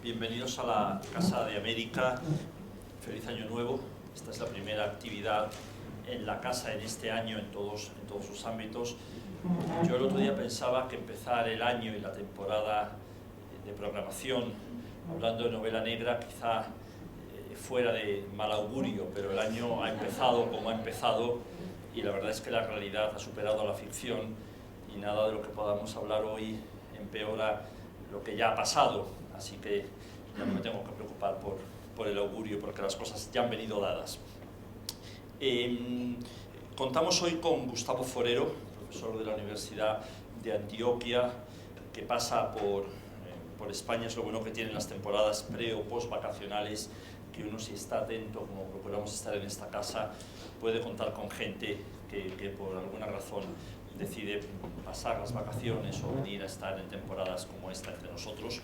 Bienvenidos a la Casa de América. Feliz Año Nuevo. Esta es la primera actividad en la casa en este año, en todos sus ámbitos. Yo el otro día pensaba que empezar el año y la temporada de programación hablando de novela negra quizá fuera de mal augurio, pero el año ha empezado como ha empezado y la verdad es que la realidad ha superado a la ficción y nada de lo que podamos hablar hoy empeora lo que ya ha pasado, así que ya no me tengo que preocupar por el augurio porque las cosas ya han venido dadas. Contamos hoy con Gustavo Forero, profesor de la Universidad de Antioquia, que pasa por España. Es lo bueno que tienen las temporadas pre o post vacacionales, que uno, si está atento, como procuramos estar en esta casa, puede contar con gente que por alguna razón decide pasar las vacaciones o venir a estar en temporadas como esta entre nosotros.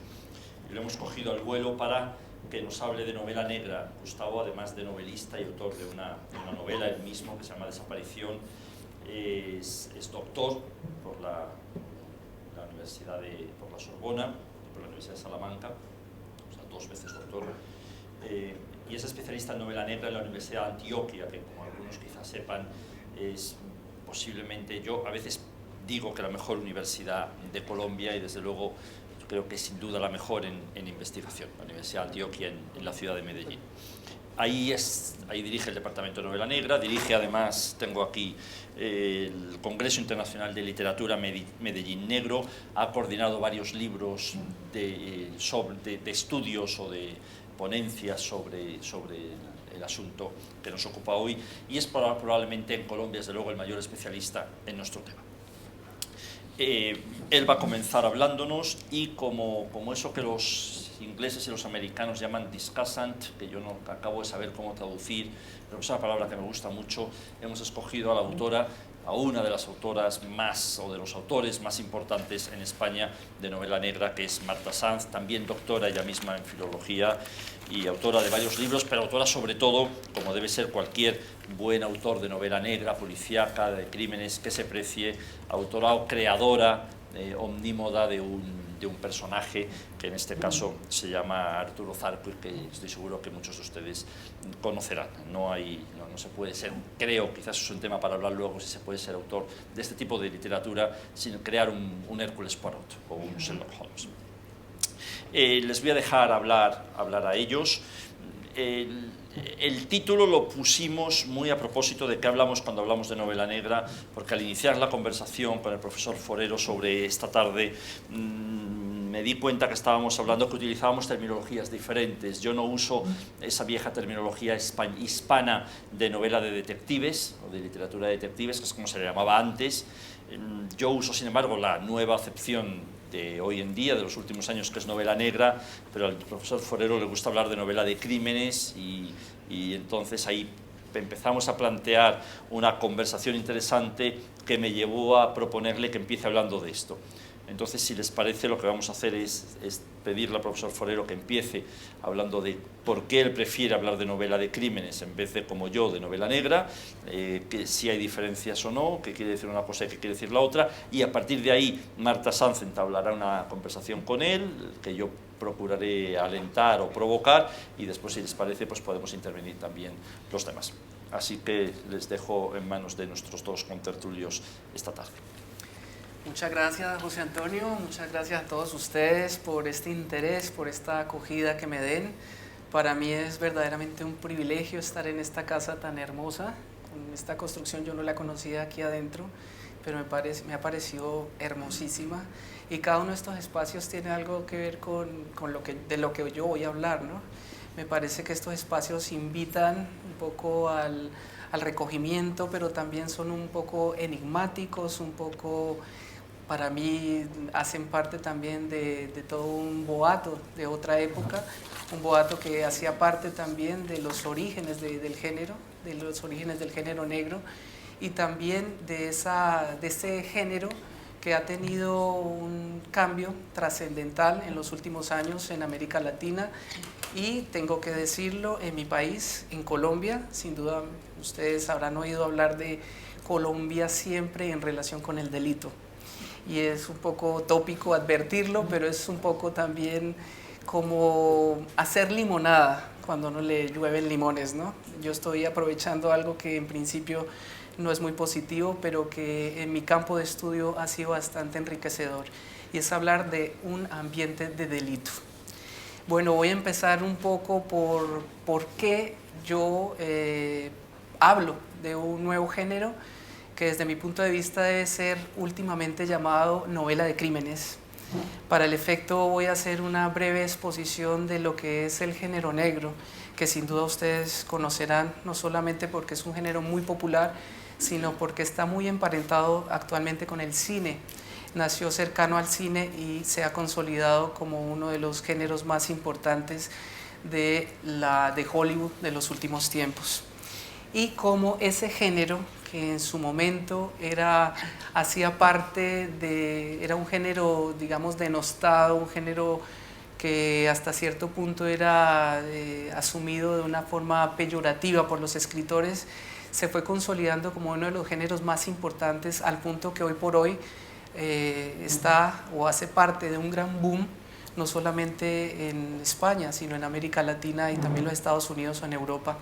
Y lo hemos cogido al vuelo para que nos hable de novela negra. Gustavo, además de novelista y autor de una novela, él mismo, que se llama Desaparición, es doctor por la Universidad por la Sorbona, por la Universidad de Salamanca, o sea, 2 veces doctor, y es especialista en novela negra en la Universidad de Antioquia, que, como algunos quizás sepan, es posiblemente, yo a veces digo que la mejor universidad de Colombia, y desde luego creo que es sin duda la mejor en investigación, la Universidad de Antioquia en la ciudad de Medellín. Ahí dirige el Departamento de Novela Negra, dirige además, tengo aquí, el Congreso Internacional de Literatura Medellín Negro, ha coordinado varios libros de estudios o de ponencias sobre el asunto que nos ocupa hoy, y es probablemente en Colombia, desde luego, el mayor especialista en nuestro tema. Él va a comenzar hablándonos y como eso que los ingleses y los americanos llaman discussant, que yo no acabo de saber cómo traducir, pero es una palabra que me gusta mucho, hemos escogido a la autora, a una de las autoras más, o de los autores más importantes en España de novela negra, que es Marta Sanz, también doctora ella misma en filología y autora de varios libros, pero autora sobre todo, como debe ser cualquier buen autor de novela negra, policíaca, de crímenes que se precie, autora o creadora omnímoda de un personaje que en este caso se llama Arturo Zarco y que estoy seguro que muchos de ustedes conocerán. No se puede ser, creo, quizás es un tema para hablar luego, si se puede ser autor de este tipo de literatura sin crear un Hércules Poirot o un Sherlock Holmes. Les voy a dejar hablar a ellos. El título lo pusimos muy a propósito de qué hablamos cuando hablamos de novela negra, porque al iniciar la conversación con el profesor Forero sobre esta tarde, me di cuenta que estábamos hablando, que utilizábamos terminologías diferentes. Yo no uso esa vieja terminología hispana de novela de detectives, o de literatura de detectives, que es como se le llamaba antes. Yo uso, sin embargo, la nueva acepción de hoy en día, de los últimos años, que es novela negra, pero al profesor Forero le gusta hablar de novela de crímenes y entonces ahí empezamos a plantear una conversación interesante que me llevó a proponerle que empiece hablando de esto. Entonces, si les parece, lo que vamos a hacer es pedirle al profesor Forero que empiece hablando de por qué él prefiere hablar de novela de crímenes en vez de, como yo, de novela negra, que si hay diferencias o no, qué quiere decir una cosa y qué quiere decir la otra, y a partir de ahí Marta Sanz entablará una conversación con él, que yo procuraré alentar o provocar, y después, si les parece, pues podemos intervenir también los demás. Así que les dejo en manos de nuestros 2 contertulios esta tarde. Muchas gracias, José Antonio, muchas gracias a todos ustedes por este interés, por esta acogida que me den. Para mí es verdaderamente un privilegio estar en esta casa tan hermosa. Con esta construcción yo no la conocía aquí adentro, pero me ha parecido hermosísima. Y cada uno de estos espacios tiene algo que ver con de lo que yo voy a hablar, ¿no? Me parece que estos espacios invitan un poco al recogimiento, pero también son un poco enigmáticos, un poco, para mí, hacen parte también de todo un boato de otra época, un boato que hacía parte también de los orígenes del género, de los orígenes del género negro, y también de ese género que ha tenido un cambio trascendental en los últimos años en América Latina y, tengo que decirlo, en mi país, en Colombia. Sin duda ustedes habrán oído hablar de Colombia siempre en relación con el delito. Y es un poco tópico advertirlo, pero es un poco también como hacer limonada cuando no le llueven limones, ¿no? Yo estoy aprovechando algo que en principio no es muy positivo, pero que en mi campo de estudio ha sido bastante enriquecedor, y es hablar de un ambiente de delito. Bueno, voy a empezar un poco por qué yo hablo de un nuevo género que desde mi punto de vista debe ser últimamente llamado novela de crímenes. Para el efecto voy a hacer una breve exposición de lo que es el género negro, que sin duda ustedes conocerán, no solamente porque es un género muy popular, sino porque está muy emparentado actualmente con el cine. Nació cercano al cine y se ha consolidado como uno de los géneros más importantes de Hollywood de los últimos tiempos. Y como ese género, que en su momento era un género, digamos, denostado, un género que hasta cierto punto era asumido de una forma peyorativa por los escritores, se fue consolidando como uno de los géneros más importantes, al punto que hoy por hoy está o hace parte de un gran boom, no solamente en España, sino en América Latina y también los Estados Unidos o en Europa.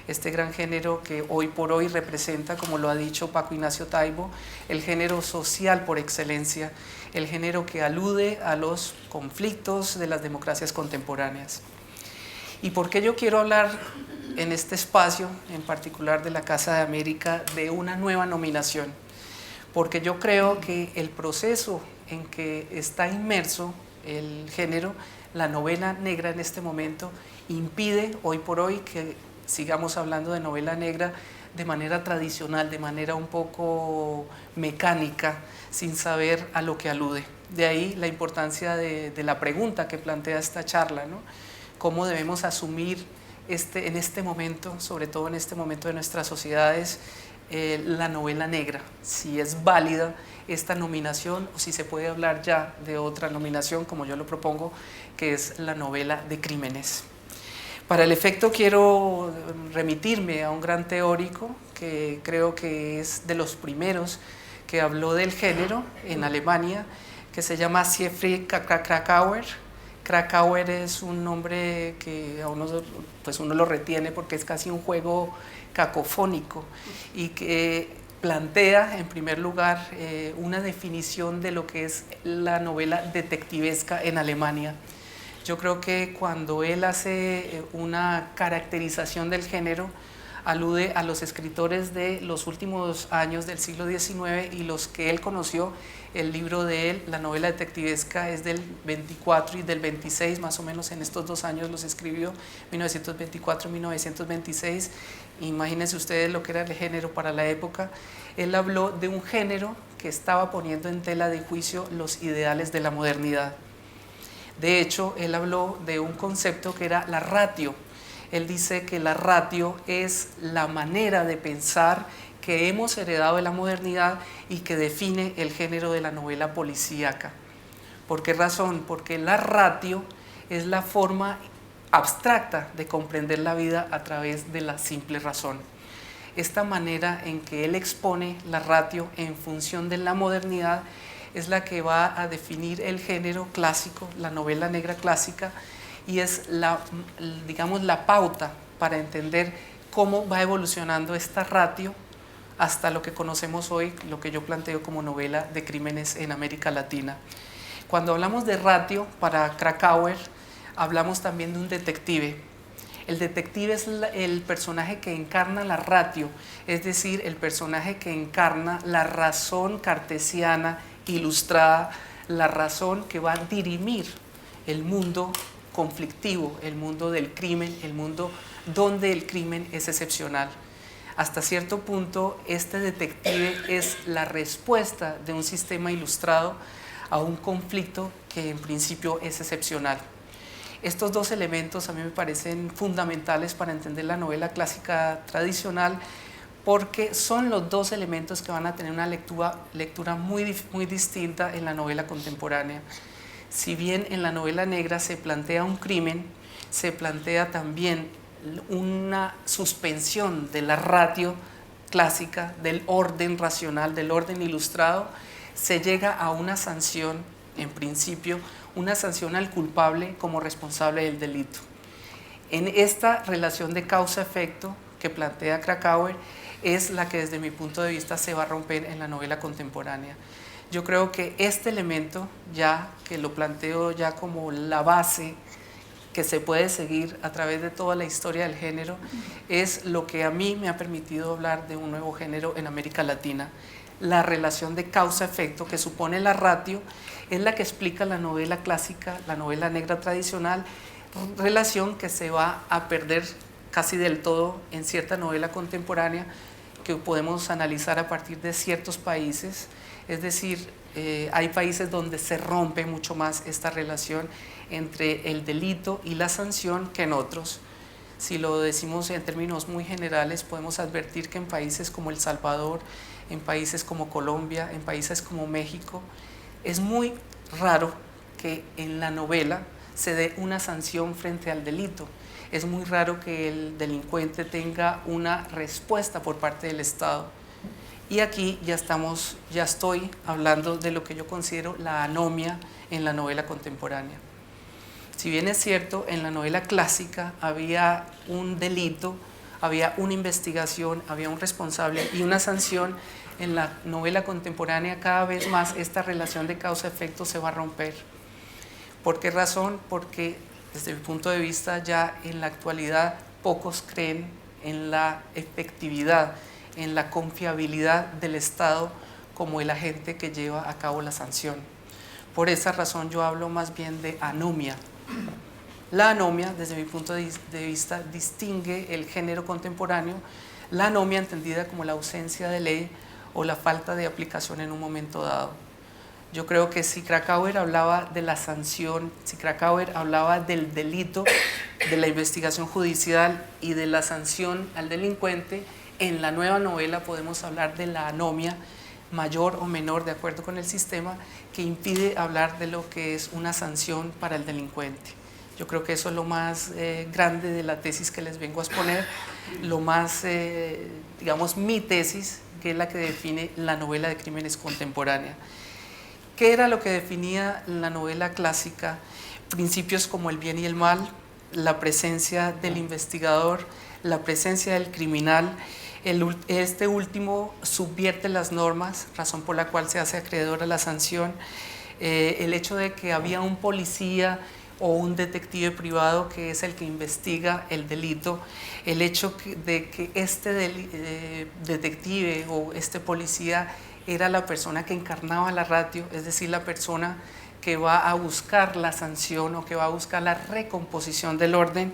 Este gran género que hoy por hoy representa, como lo ha dicho Paco Ignacio Taibo, el género social por excelencia, el género que alude a los conflictos de las democracias contemporáneas. ¿Y por qué yo quiero hablar en este espacio, en particular de la Casa de América, de una nueva nominación? Porque yo creo que el proceso en que está inmerso el género, la novela negra en este momento, impide hoy por hoy que sigamos hablando de novela negra de manera tradicional, de manera un poco mecánica, sin saber a lo que alude. De ahí la importancia de la pregunta que plantea esta charla, ¿no? ¿Cómo debemos asumir en este momento, sobre todo en este momento de nuestras sociedades, la novela negra? Si es válida esta nominación o si se puede hablar ya de otra nominación, como yo lo propongo, que es la novela de crímenes. Para el efecto quiero remitirme a un gran teórico que creo que es de los primeros que habló del género en Alemania, que se llama Siegfried Kracauer. Kracauer es un nombre que a uno lo retiene porque es casi un juego cacofónico y que plantea en primer lugar una definición de lo que es la novela detectivesca en Alemania. Yo creo que cuando él hace una caracterización del género, alude a los escritores de los últimos años del siglo XIX y los que él conoció. El libro de él, la novela detectivesca, es del 24 y del 26, más o menos en estos 2 años los escribió, 1924 y 1926. Imagínense ustedes lo que era el género para la época. Él habló de un género que estaba poniendo en tela de juicio los ideales de la modernidad. De hecho, él habló de un concepto que era la ratio. Él dice que la ratio es la manera de pensar que hemos heredado de la modernidad y que define el género de la novela policíaca. ¿Por qué razón? Porque la ratio es la forma abstracta de comprender la vida a través de la simple razón. Esta manera en que él expone la ratio en función de la modernidad es la que va a definir el género clásico, la novela negra clásica, y es digamos, la pauta para entender cómo va evolucionando esta ratio hasta lo que conocemos hoy, lo que yo planteo como novela de crímenes en América Latina. Cuando hablamos de ratio, para Kracauer, hablamos también de un detective. El detective es el personaje que encarna la ratio, es decir, el personaje que encarna la razón cartesiana ilustrada, la razón que va a dirimir el mundo conflictivo, el mundo del crimen, el mundo donde el crimen es excepcional. Hasta cierto punto, este detective es la respuesta de un sistema ilustrado a un conflicto que en principio es excepcional. Estos dos elementos a mí me parecen fundamentales para entender la novela clásica tradicional, porque son los dos elementos que van a tener una lectura muy distinta en la novela contemporánea. Si bien en la novela negra se plantea un crimen, se plantea también una suspensión de la ratio clásica, del orden racional, del orden ilustrado, se llega a una sanción, en principio, una sanción al culpable como responsable del delito. En esta relación de causa-efecto que plantea Krakauer es la que desde mi punto de vista se va a romper en la novela contemporánea. Yo creo que este elemento, ya que lo planteo ya como la base que se puede seguir a través de toda la historia del género, es lo que a mí me ha permitido hablar de un nuevo género en América Latina. La relación de causa-efecto que supone la ratio es la que explica la novela clásica, la novela negra tradicional, relación que se va a perder casi del todo en cierta novela contemporánea que podemos analizar a partir de ciertos países. Es decir, hay países donde se rompe mucho más esta relación entre el delito y la sanción que en otros. Si lo decimos en términos muy generales, podemos advertir que en países como El Salvador, en países como Colombia, en países como México, es muy raro que en la novela se dé una sanción frente al delito. Es muy raro que el delincuente tenga una respuesta por parte del Estado. Y aquí ya estoy hablando de lo que yo considero la anomia en la novela contemporánea. Si bien es cierto, en la novela clásica había un delito, había una investigación, había un responsable y una sanción, en la novela contemporánea cada vez más esta relación de causa-efecto se va a romper. ¿Por qué razón? Porque desde mi punto de vista ya en la actualidad pocos creen en la efectividad, en la confiabilidad del Estado como el agente que lleva a cabo la sanción. Por esa razón yo hablo más bien de anomia. La anomia, desde mi punto de vista, distingue el género contemporáneo, la anomia entendida como la ausencia de ley o la falta de aplicación en un momento dado. Yo creo que si Krakauer hablaba de la sanción, si Krakauer hablaba del delito, de la investigación judicial y de la sanción al delincuente, en la nueva novela podemos hablar de la anomia, mayor o menor de acuerdo con el sistema, que impide hablar de lo que es una sanción para el delincuente. Yo creo que eso es lo más grande de la tesis que les vengo a exponer, lo más, digamos, mi tesis, que es la que define la novela de crímenes contemporánea. ¿Qué era lo que definía la novela clásica? Principios como el bien y el mal, la presencia del investigador, la presencia del criminal. Este último subvierte las normas, razón por la cual se hace acreedora la sanción. El hecho de que había un policía o un detective privado que es el que investiga el delito, el hecho de que este detective o este policía era la persona que encarnaba la ratio, es decir, la persona que va a buscar la sanción o que va a buscar la recomposición del orden.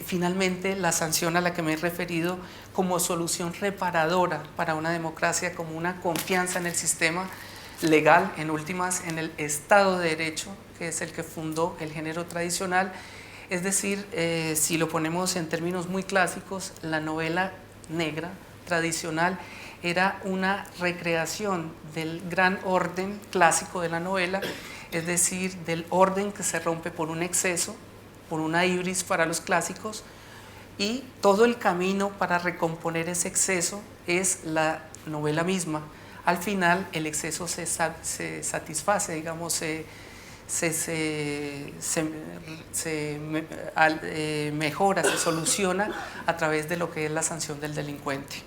Finalmente, la sanción a la que me he referido como solución reparadora para una democracia, como una confianza en el sistema legal, en últimas, en el Estado de Derecho, que es el que fundó el género tradicional. Es decir, si lo ponemos en términos muy clásicos, la novela negra tradicional era una recreación del gran orden clásico de la novela, es decir, del orden que se rompe por un exceso, por una ibris para los clásicos, y todo el camino para recomponer ese exceso es la novela misma. Al final el exceso se satisface, digamos, mejora, se soluciona a través de lo que es la sanción del delincuente.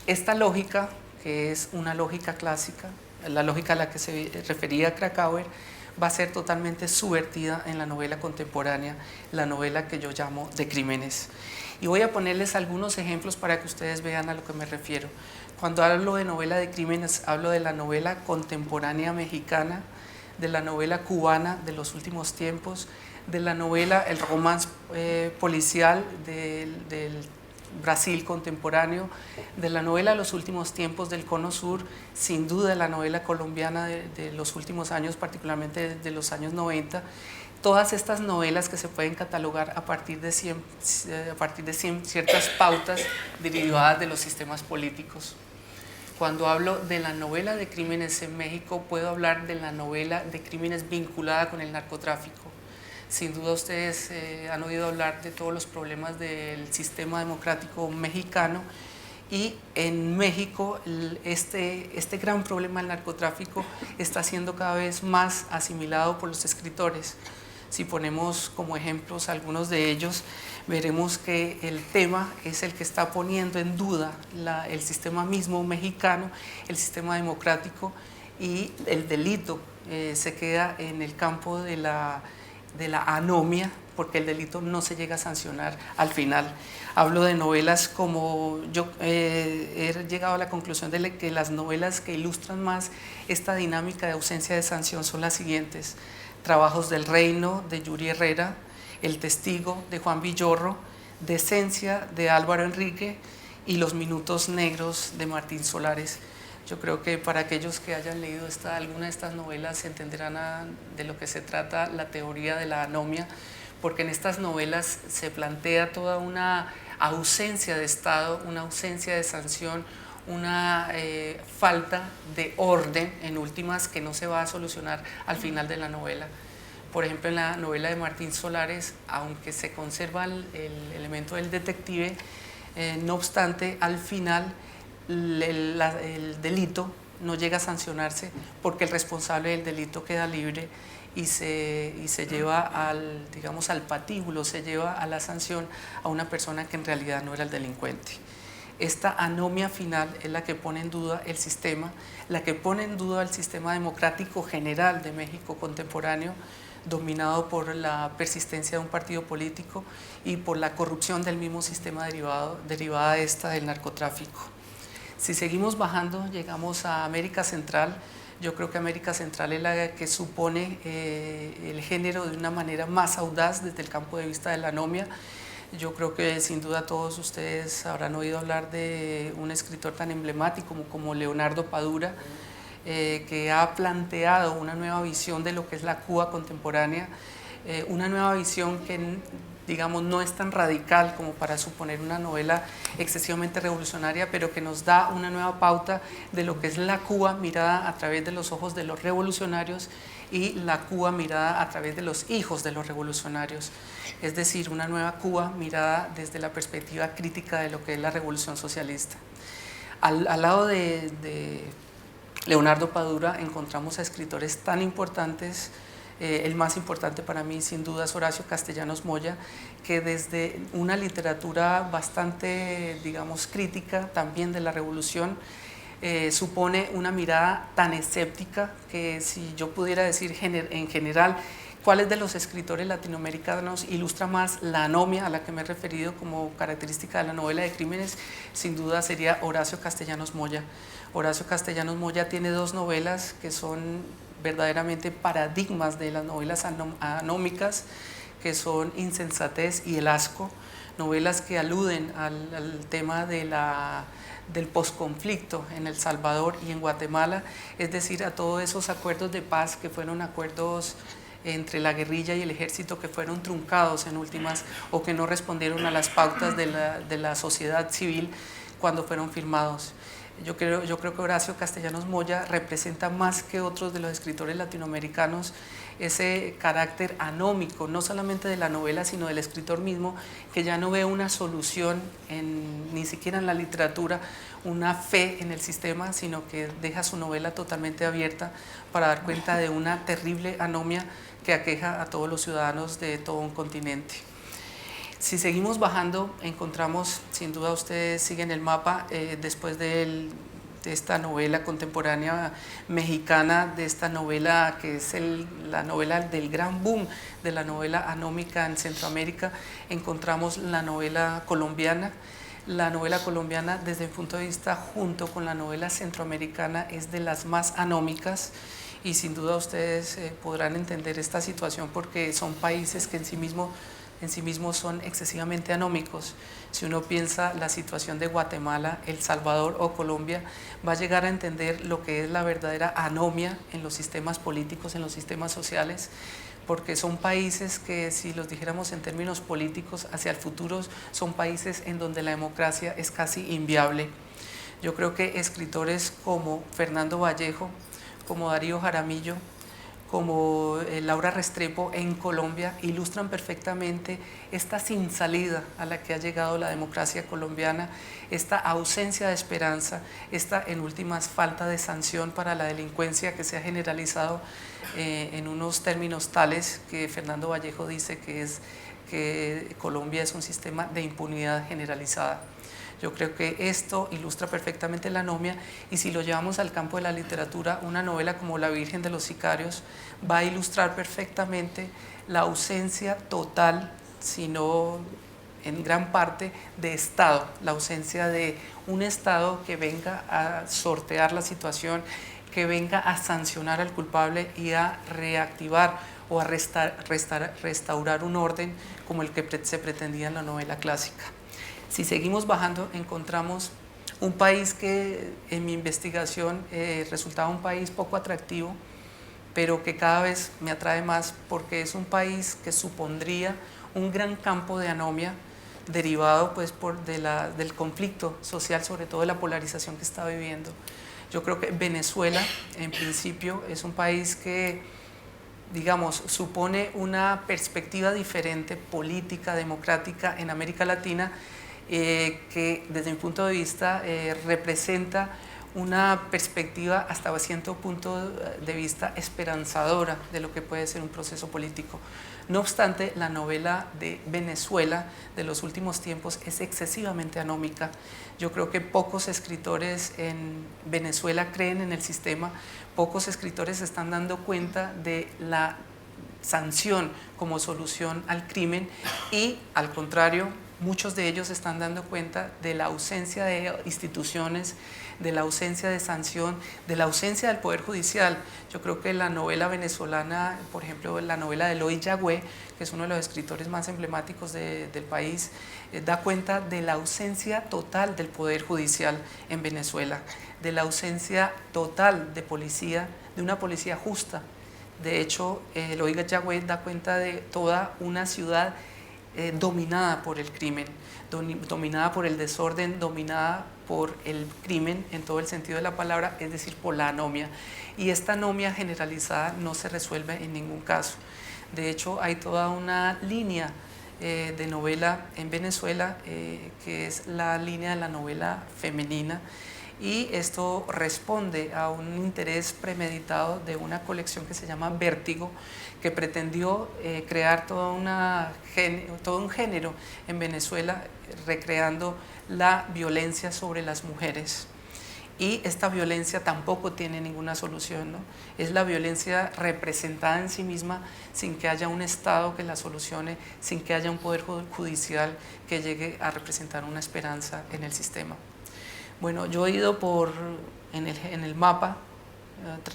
Esta lógica, que es una lógica clásica, la lógica a la que se refería Krakauer, va a ser totalmente subvertida en la novela contemporánea, la novela que yo llamo de crímenes. Y voy a ponerles algunos ejemplos para que ustedes vean a lo que me refiero. Cuando hablo de novela de crímenes, hablo de la novela contemporánea mexicana, de la novela cubana de los últimos tiempos, de la novela, el romance policial del Brasil contemporáneo, de la novela de los últimos tiempos del Cono Sur, sin duda la novela colombiana de los últimos años, particularmente de los años 90, todas estas novelas que se pueden catalogar a partir de ciertas pautas derivadas de los sistemas políticos. Cuando hablo de la novela de crímenes en México, puedo hablar de la novela de crímenes vinculada con el narcotráfico. Sin duda ustedes han oído hablar de todos los problemas del sistema democrático mexicano Y en México este gran problema del narcotráfico está siendo cada vez más asimilado por los escritores. Si ponemos como ejemplos algunos de ellos, veremos que el tema es el que está poniendo en duda el sistema mismo mexicano, el sistema democrático, y el delito se queda en el campo de la anomia, porque el delito no se llega a sancionar al final. Hablo de novelas como yo he llegado a la conclusión de que las novelas que ilustran más esta dinámica de ausencia de sanción son las siguientes: Trabajos del Reino, de Yuri Herrera; El Testigo, de Juan Villorro; Decencia, de Álvaro Enrique; y Los Minutos Negros, de Martín Solares. Yo creo que para aquellos que hayan leído alguna de estas novelas entenderán de lo que se trata la teoría de la anomia, porque en estas novelas se plantea toda una ausencia de Estado, una ausencia de sanción, una falta de orden, en últimas, que no se va a solucionar al final de la novela. Por ejemplo, en la novela de Martín Solares, aunque se conserva el elemento del detective, no obstante, al final el delito no llega a sancionarse, porque el responsable del delito queda libre y se lleva al patíbulo, se lleva a la sanción a una persona que en realidad no era el delincuente. Esta anomia final es la que pone en duda el sistema, la que pone en duda el sistema democrático general de México contemporáneo, dominado por la persistencia de un partido político y por la corrupción del mismo sistema derivada del narcotráfico. Si seguimos bajando, llegamos a América Central. Yo creo que América Central es la que supone el género de una manera más audaz desde el campo de vista de la anomia. Yo creo que sin duda todos ustedes habrán oído hablar de un escritor tan emblemático como Leonardo Padura, que ha planteado una nueva visión de lo que es la Cuba contemporánea, una nueva visión que, digamos, no es tan radical como para suponer una novela excesivamente revolucionaria, pero que nos da una nueva pauta de lo que es la Cuba mirada a través de los ojos de los revolucionarios y la Cuba mirada a través de los hijos de los revolucionarios. Es decir, una nueva Cuba mirada desde la perspectiva crítica de lo que es la revolución socialista. Al lado de Leonardo Padura encontramos a escritores tan importantes. El más importante para mí sin duda es Horacio Castellanos Moya, que desde una literatura bastante, digamos, crítica también de la revolución, supone una mirada tan escéptica que, si yo pudiera decir en general cuáles de los escritores latinoamericanos ilustra más la anomia a la que me he referido como característica de la novela de crímenes, sin duda sería Horacio Castellanos Moya. Horacio Castellanos Moya tiene dos novelas que son verdaderamente paradigmas de las novelas anómicas, que son Insensatez y El Asco, novelas que aluden al tema del posconflicto en El Salvador y en Guatemala, es decir, a todos esos acuerdos de paz que fueron acuerdos entre la guerrilla y el ejército que fueron truncados en últimas, o que no respondieron a las pautas de la sociedad civil cuando fueron firmados. Yo creo que Horacio Castellanos Moya representa más que otros de los escritores latinoamericanos ese carácter anómico, no solamente de la novela, sino del escritor mismo, que ya no ve una solución ni siquiera en la literatura, una fe en el sistema, sino que deja su novela totalmente abierta para dar cuenta de una terrible anomia que aqueja a todos los ciudadanos de todo un continente. Si seguimos bajando, encontramos, sin duda ustedes siguen el mapa, después de esta novela contemporánea mexicana, de esta novela que es la novela del gran boom de la novela anómica en Centroamérica, encontramos la novela colombiana. La novela colombiana, desde mi punto de vista, junto con la novela centroamericana, es de las más anómicas, y sin duda ustedes podrán entender esta situación porque son países que en sí mismos son excesivamente anómicos. Si uno piensa la situación de Guatemala, El Salvador o Colombia, va a llegar a entender lo que es la verdadera anomia en los sistemas políticos, en los sistemas sociales, porque son países que, si los dijéramos en términos políticos hacia el futuro, son países en donde la democracia es casi inviable. Yo creo que escritores como Fernando Vallejo, como Darío Jaramillo, como Laura Restrepo en Colombia ilustran perfectamente esta sin salida a la que ha llegado la democracia colombiana, esta ausencia de esperanza, esta en últimas falta de sanción para la delincuencia que se ha generalizado en unos términos tales que Fernando Vallejo dice que Colombia es un sistema de impunidad generalizada. Yo creo que esto ilustra perfectamente la anomia, y si lo llevamos al campo de la literatura, una novela como La Virgen de los Sicarios va a ilustrar perfectamente la ausencia total, sino en gran parte, de Estado, la ausencia de un Estado que venga a sortear la situación, que venga a sancionar al culpable y a reactivar o a restaurar un orden como el que se pretendía en la novela clásica. Si seguimos bajando, encontramos un país que en mi investigación resultaba un país poco atractivo, pero que cada vez me atrae más porque es un país que supondría un gran campo de anomia derivado pues, del conflicto social, sobre todo de la polarización que está viviendo. Yo creo que Venezuela, en principio, es un país que, digamos, supone una perspectiva diferente, política, democrática en América Latina, que desde mi punto de vista representa una perspectiva hasta cierto punto de vista esperanzadora de lo que puede ser un proceso político. No obstante, la novela de Venezuela de los últimos tiempos es excesivamente anómica. Yo creo que pocos escritores en Venezuela creen en el sistema, pocos escritores se están dando cuenta de la sanción como solución al crimen, y al contrario, muchos de ellos se están dando cuenta de la ausencia de instituciones, de la ausencia de sanción, de la ausencia del Poder Judicial. Yo creo que la novela venezolana, por ejemplo, la novela de Eloy Yagüe, que es uno de los escritores más emblemáticos del país, da cuenta de la ausencia total del Poder Judicial en Venezuela, de la ausencia total de policía, de una policía justa. De hecho, Eloy Yagüe da cuenta de toda una ciudad dominada por el crimen, dominada por el desorden, dominada por el crimen en todo el sentido de la palabra, es decir, por la anomia. Y esta anomia generalizada no se resuelve en ningún caso. De hecho, hay toda una línea de novela en Venezuela que es la línea de la novela femenina, y esto responde a un interés premeditado de una colección que se llama Vértigo, que pretendió crear todo un género en Venezuela recreando la violencia sobre las mujeres. Y esta violencia tampoco tiene ninguna solución, ¿no? Es la violencia representada en sí misma sin que haya un Estado que la solucione, sin que haya un Poder Judicial que llegue a representar una esperanza en el sistema. Bueno, yo he ido en el mapa,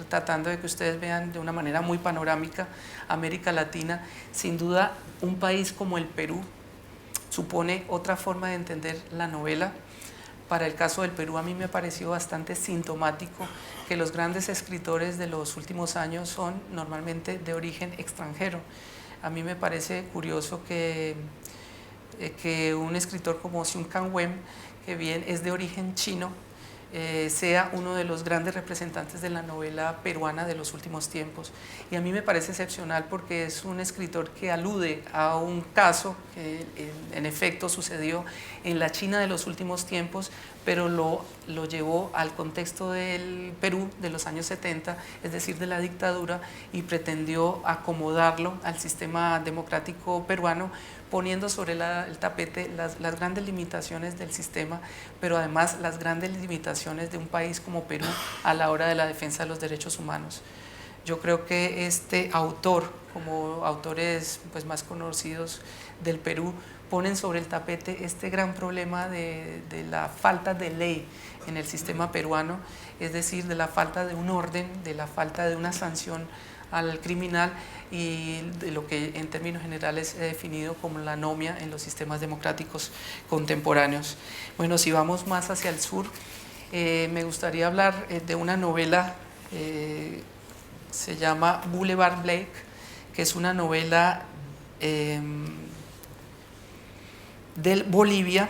tratando de que ustedes vean de una manera muy panorámica América Latina. Sin duda, un país como el Perú supone otra forma de entender la novela. Para el caso del Perú, a mí me ha parecido bastante sintomático que los grandes escritores de los últimos años son normalmente de origen extranjero. A mí me parece curioso que un escritor como Sun Kang-wem, que bien es de origen chino, sea uno de los grandes representantes de la novela peruana de los últimos tiempos. Y a mí me parece excepcional porque es un escritor que alude a un caso que en efecto sucedió en la China de los últimos tiempos, pero lo llevó al contexto del Perú de los años 70, es decir, de la dictadura, y pretendió acomodarlo al sistema democrático peruano, poniendo sobre el tapete las grandes limitaciones del sistema, pero además las grandes limitaciones de un país como Perú a la hora de la defensa de los derechos humanos. Yo creo que este autor, como autores pues, más conocidos del Perú, ponen sobre el tapete este gran problema de la falta de ley en el sistema peruano, es decir, de la falta de un orden, de la falta de una sanción al criminal, y de lo que en términos generales he definido como la anomia en los sistemas democráticos contemporáneos. Bueno, si vamos más hacia el sur, me gustaría hablar de una novela, se llama Boulevard Blake, que es una novela de Bolivia,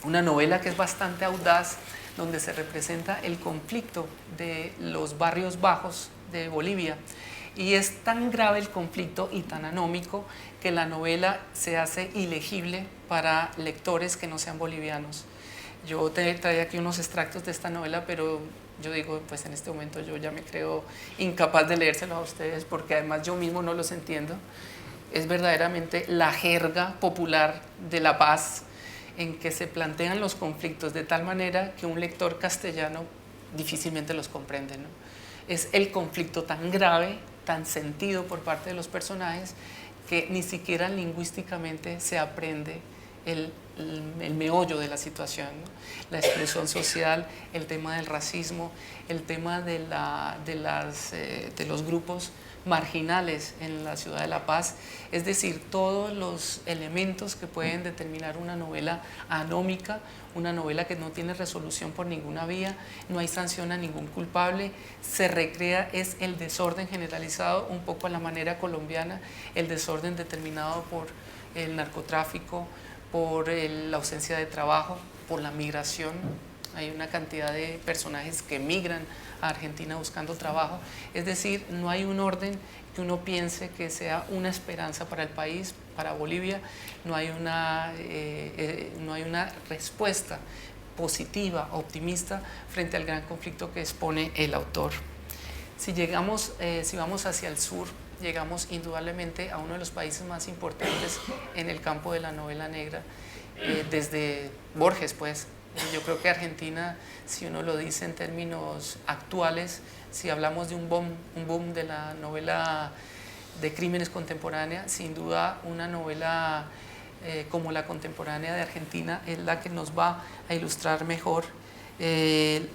una novela que es bastante audaz, donde se representa el conflicto de los barrios bajos de Bolivia, Y es tan grave el conflicto y tan anómico que la novela se hace ilegible para lectores que no sean bolivianos. Yo traía aquí unos extractos de esta novela, pero yo digo, pues en este momento yo ya me creo incapaz de leérselos a ustedes porque además yo mismo no los entiendo. Es verdaderamente la jerga popular de la paz en que se plantean los conflictos de tal manera que un lector castellano difícilmente los comprende, ¿no? Es el conflicto tan grave, tan sentido por parte de los personajes, que ni siquiera lingüísticamente se aprende el meollo de la situación, ¿no? La exclusión social, el tema del racismo, el tema de los grupos marginales en la ciudad de La Paz, es decir, todos los elementos que pueden determinar una novela anómica, una novela que no tiene resolución por ninguna vía, no hay sanción a ningún culpable, se recrea, es el desorden generalizado, un poco a la manera colombiana, el desorden determinado por el narcotráfico, por la ausencia de trabajo, por la migración. Hay una cantidad de personajes que migran a Argentina buscando trabajo, es decir, no hay un orden que uno piense que sea una esperanza para el país, para Bolivia, no hay una respuesta positiva, optimista frente al gran conflicto que expone el autor. Si vamos hacia el sur, llegamos indudablemente a uno de los países más importantes en el campo de la novela negra, desde Borges, pues. Yo creo que Argentina, si uno lo dice en términos actuales, si hablamos de un boom de la novela de crímenes contemporánea, sin duda una novela como la contemporánea de Argentina es la que nos va a ilustrar mejor el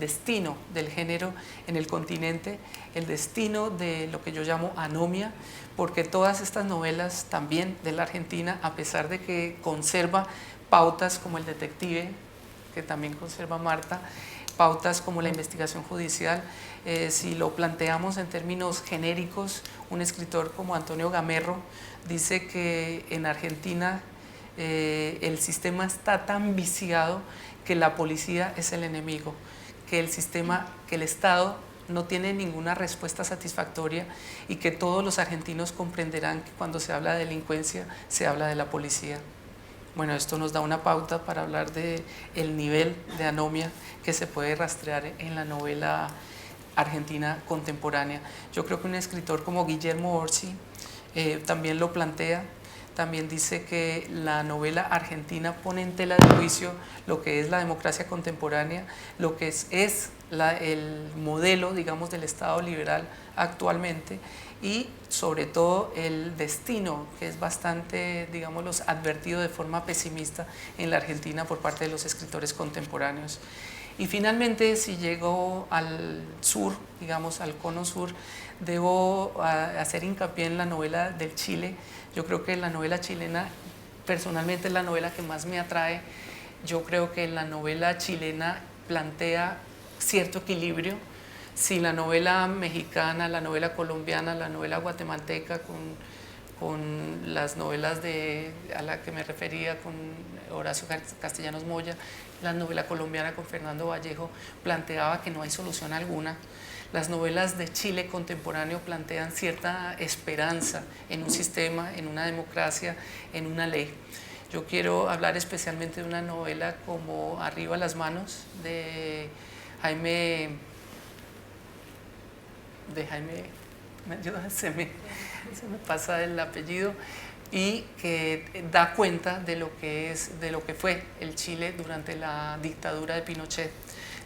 destino del género en el continente, el destino de lo que yo llamo anomia, porque todas estas novelas también de la Argentina, a pesar de que conserva pautas como el detective, que también conserva Marta, pautas como la investigación judicial, si lo planteamos en términos genéricos, un escritor como Antonio Gamerro dice que en Argentina el sistema está tan viciado que la policía es el enemigo, que el Estado no tiene ninguna respuesta satisfactoria y que todos los argentinos comprenderán que cuando se habla de delincuencia se habla de la policía. Bueno, esto nos da una pauta para hablar del nivel de anomia que se puede rastrear en la novela argentina contemporánea. Yo creo que un escritor como Guillermo Orsi también lo plantea, también dice que la novela argentina pone en tela de juicio lo que es la democracia contemporánea, lo que es el modelo, digamos, del Estado liberal actualmente, y sobre todo el destino, que es bastante, digámoslo, advertido de forma pesimista en la Argentina por parte de los escritores contemporáneos. Y finalmente, si llego al sur, digamos al cono sur, debo hacer hincapié en la novela del Chile. Yo creo que la novela chilena, personalmente, es la novela que más me atrae. Yo creo que la novela chilena plantea cierto equilibrio. Si la novela mexicana, la novela colombiana, la novela guatemalteca, con las novelas a la que me refería, con Horacio Castellanos Moya, la novela colombiana con Fernando Vallejo, planteaba que no hay solución alguna. Las novelas de Chile contemporáneo plantean cierta esperanza en un sistema, en una democracia, en una ley. Yo quiero hablar especialmente de una novela como Arriba las manos, de Jaime, ¿me ayudas? Se me pasa el apellido, y que da cuenta de lo que fue el Chile durante la dictadura de Pinochet,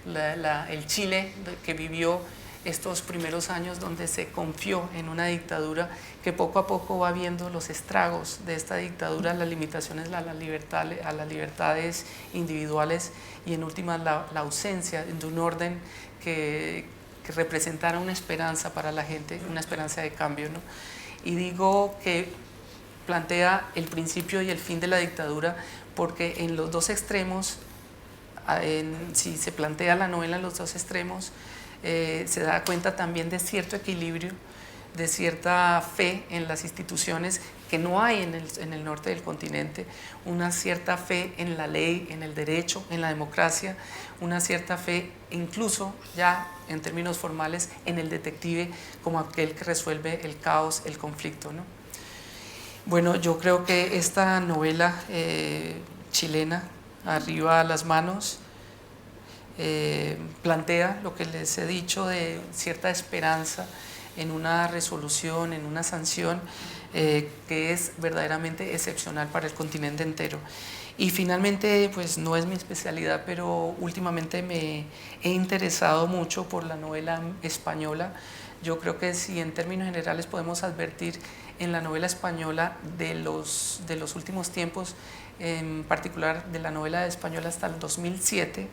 el Chile que vivió estos primeros años donde se confió en una dictadura que poco a poco va viendo los estragos de esta dictadura, las limitaciones a las libertades individuales y en últimas la ausencia de un orden que representara una esperanza para la gente, una esperanza de cambio, ¿no? Y digo que plantea el principio y el fin de la dictadura porque en los dos extremos, si se plantea la novela en los dos extremos, se da cuenta también de cierto equilibrio, de cierta fe en las instituciones que no hay en el norte del continente, una cierta fe en la ley, en el derecho, en la democracia, una cierta fe incluso ya en términos formales en el detective como aquel que resuelve el caos, el conflicto, ¿no? Bueno, yo creo que esta novela chilena, Arriba las manos, plantea lo que les he dicho de cierta esperanza en una resolución, en una sanción que es verdaderamente excepcional para el continente entero. Y finalmente, pues no es mi especialidad, pero últimamente me he interesado mucho por la novela española. Yo creo que si en términos generales podemos advertir en la novela española de los últimos tiempos, en particular de la novela española hasta el 2007,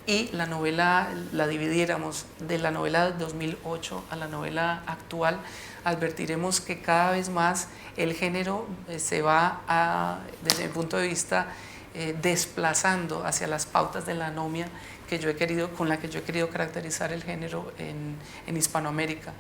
y la novela la dividiéramos de la novela del 2008 a la novela actual, advertiremos que cada vez más el género se va, desde mi punto de vista, desplazando hacia las pautas de la anomia con la que yo he querido caracterizar el género en Hispanoamérica.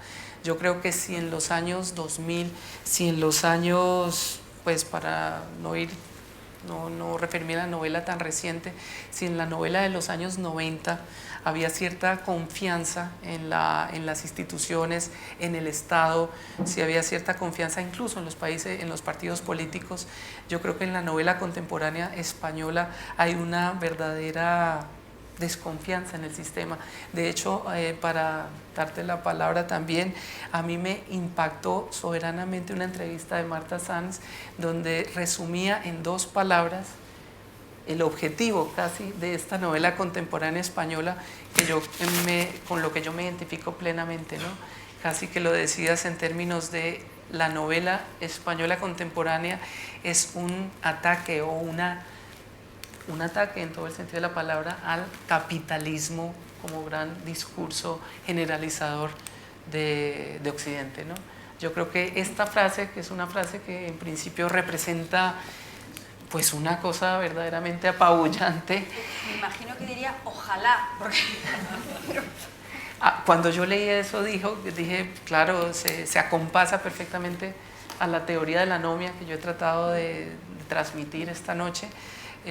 Yo creo que si en los años 2000, si en los años, pues para no referirme a la novela tan reciente, si en la novela de los años 90 había cierta confianza en las instituciones, en el Estado, si había cierta confianza incluso en los países, en los partidos políticos, yo creo que en la novela contemporánea española hay una verdadera desconfianza en el sistema. De hecho, para darte la palabra también, a mí me impactó soberanamente una entrevista de Marta Sanz donde resumía en 2 palabras el objetivo casi de esta novela contemporánea española con lo que yo me identifico plenamente, ¿no? Casi que lo decías en términos de la novela española contemporánea es un ataque o un ataque en todo el sentido de la palabra al capitalismo como gran discurso generalizador de Occidente, ¿no? Yo creo que esta frase, que es una frase que en principio representa pues una cosa verdaderamente apabullante. Me imagino que diría ojalá, porque... Cuando yo leí eso dije, claro, se acompasa perfectamente a la teoría de la anomia que yo he tratado de transmitir esta noche,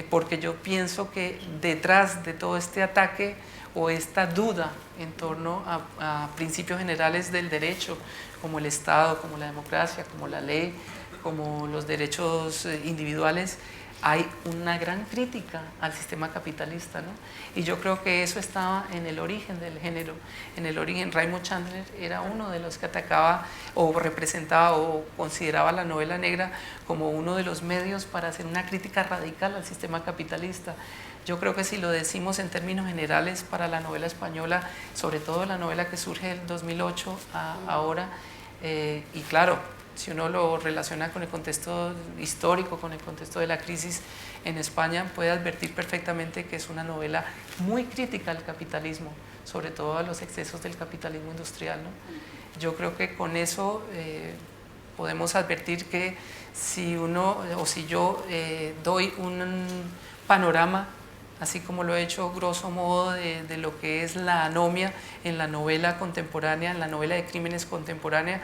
porque yo pienso que detrás de todo este ataque o esta duda en torno a principios generales del derecho, como el Estado, como la democracia, como la ley, como los derechos individuales, hay una gran crítica al sistema capitalista, ¿no? Y yo creo que eso estaba en el origen del género. En el origen, Raymond Chandler era uno de los que atacaba o representaba o consideraba la novela negra como uno de los medios para hacer una crítica radical al sistema capitalista. Yo creo que si lo decimos en términos generales para la novela española, sobre todo la novela que surge del 2008 a ahora, y claro, si uno lo relaciona con el contexto histórico, con el contexto de la crisis en España, puede advertir perfectamente que es una novela muy crítica al capitalismo, sobre todo a los excesos del capitalismo industrial, ¿no? Yo creo que con eso podemos advertir que si yo doy un panorama, así como lo he hecho grosso modo de lo que es la anomia en la novela contemporánea, en la novela de crímenes contemporánea,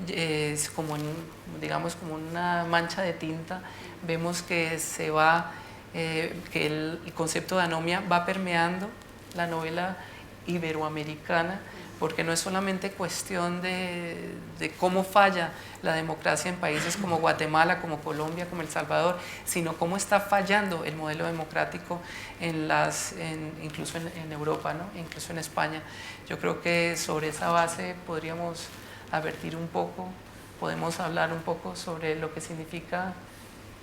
es como como una mancha de tinta. Vemos que que el concepto de anomia va permeando la novela iberoamericana, porque no es solamente cuestión de cómo falla la democracia en países como Guatemala, como Colombia, como El Salvador, sino cómo está fallando el modelo democrático incluso en Europa, ¿no? Incluso en España. Yo creo que sobre esa base podríamos advertir un poco, podemos hablar un poco sobre lo que significa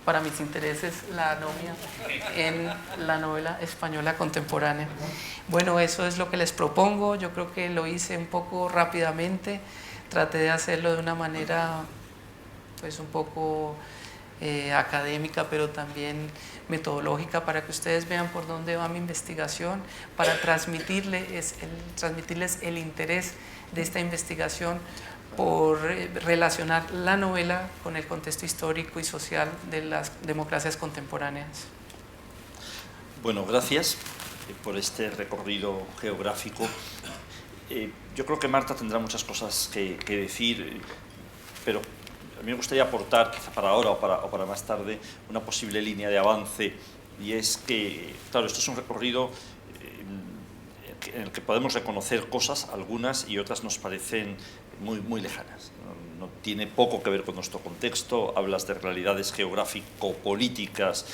para mis intereses la anomia en la novela española contemporánea. Bueno, eso es lo que les propongo. Yo creo que lo hice un poco rápidamente, traté de hacerlo de una manera pues un poco académica, pero también metodológica, para que ustedes vean por dónde va mi investigación, para transmitirles el interés de esta investigación por relacionar la novela con el contexto histórico y social de las democracias contemporáneas. Bueno, gracias por este recorrido geográfico Yo creo que Marta tendrá muchas cosas que decir, pero a mí me gustaría aportar, quizá para ahora o para más tarde, una posible línea de avance, y es que, claro, esto es un recorrido en el que podemos reconocer cosas, algunas y otras nos parecen muy lejanas. No tiene poco que ver con nuestro contexto, hablas de realidades geográfico-políticas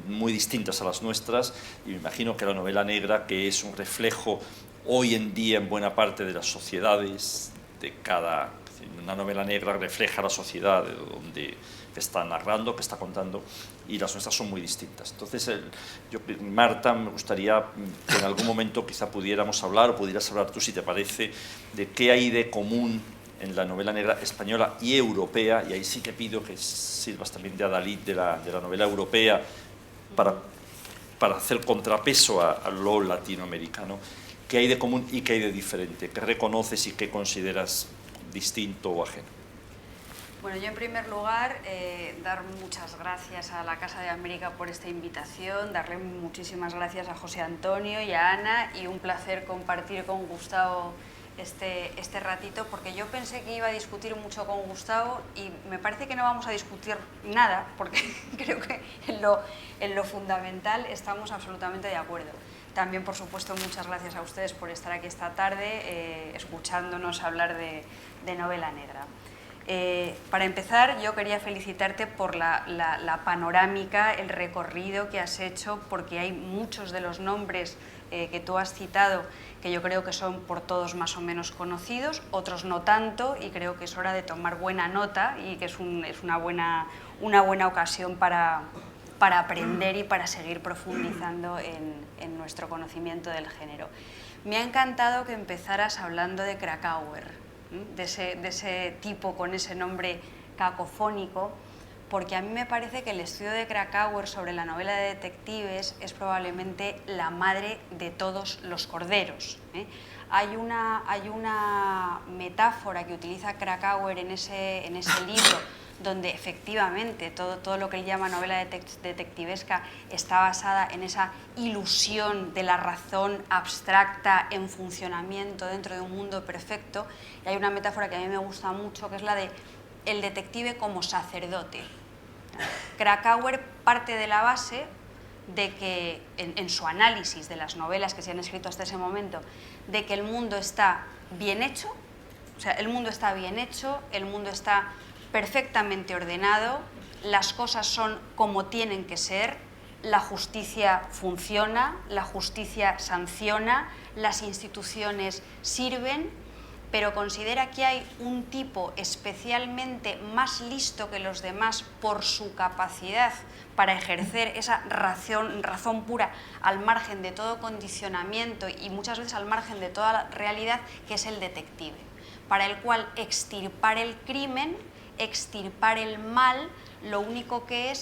muy distintas a las nuestras, y me imagino que la novela negra, que es un reflejo hoy en día en buena parte de las sociedades de cada... Una novela negra refleja la sociedad de donde que está narrando, que está contando, y las nuestras son muy distintas. Entonces, Marta, me gustaría que en algún momento quizá pudiéramos hablar, o pudieras hablar tú, si te parece, de qué hay de común en la novela negra española y europea, y ahí sí te pido que sirvas también de adalid de la novela europea para hacer contrapeso a lo latinoamericano. ¿Qué hay de común y qué hay de diferente? ¿Qué reconoces y qué consideras distinto o ajeno? Bueno, yo en primer lugar, dar muchas gracias a la Casa de América por esta invitación, darle muchísimas gracias a José Antonio y a Ana, y un placer compartir con Gustavo este ratito, porque yo pensé que iba a discutir mucho con Gustavo y me parece que no vamos a discutir nada, porque creo que en lo fundamental estamos absolutamente de acuerdo. También, por supuesto, muchas gracias a ustedes por estar aquí esta tarde escuchándonos hablar de novela negra. Para empezar, yo quería felicitarte por la panorámica, el recorrido que has hecho, porque hay muchos de los nombres que tú has citado que yo creo que son por todos más o menos conocidos, otros no tanto, y creo que es hora de tomar buena nota y que es una buena ocasión para aprender y para seguir profundizando en nuestro conocimiento del género. Me ha encantado que empezaras hablando de Krakauer, de ese tipo con ese nombre cacofónico, porque a mí me parece que el estudio de Krakauer sobre la novela de detectives es probablemente la madre de todos los corderos. Hay una metáfora que utiliza Krakauer en ese libro, donde efectivamente todo lo que él llama novela detectivesca está basada en esa ilusión de la razón abstracta en funcionamiento dentro de un mundo perfecto. Y hay una metáfora que a mí me gusta mucho, que es la de el detective como sacerdote. Krakauer parte de la base de que, en su análisis de las novelas que se han escrito hasta ese momento, de que el mundo está bien hecho, o sea, el mundo está bien hecho, el mundo está perfectamente ordenado, las cosas son como tienen que ser, la justicia funciona, la justicia sanciona, las instituciones sirven, pero considera que hay un tipo especialmente más listo que los demás por su capacidad para ejercer esa razón pura al margen de todo condicionamiento y muchas veces al margen de toda la realidad, que es el detective, para el cual extirpar el crimen, extirpar el mal, lo único que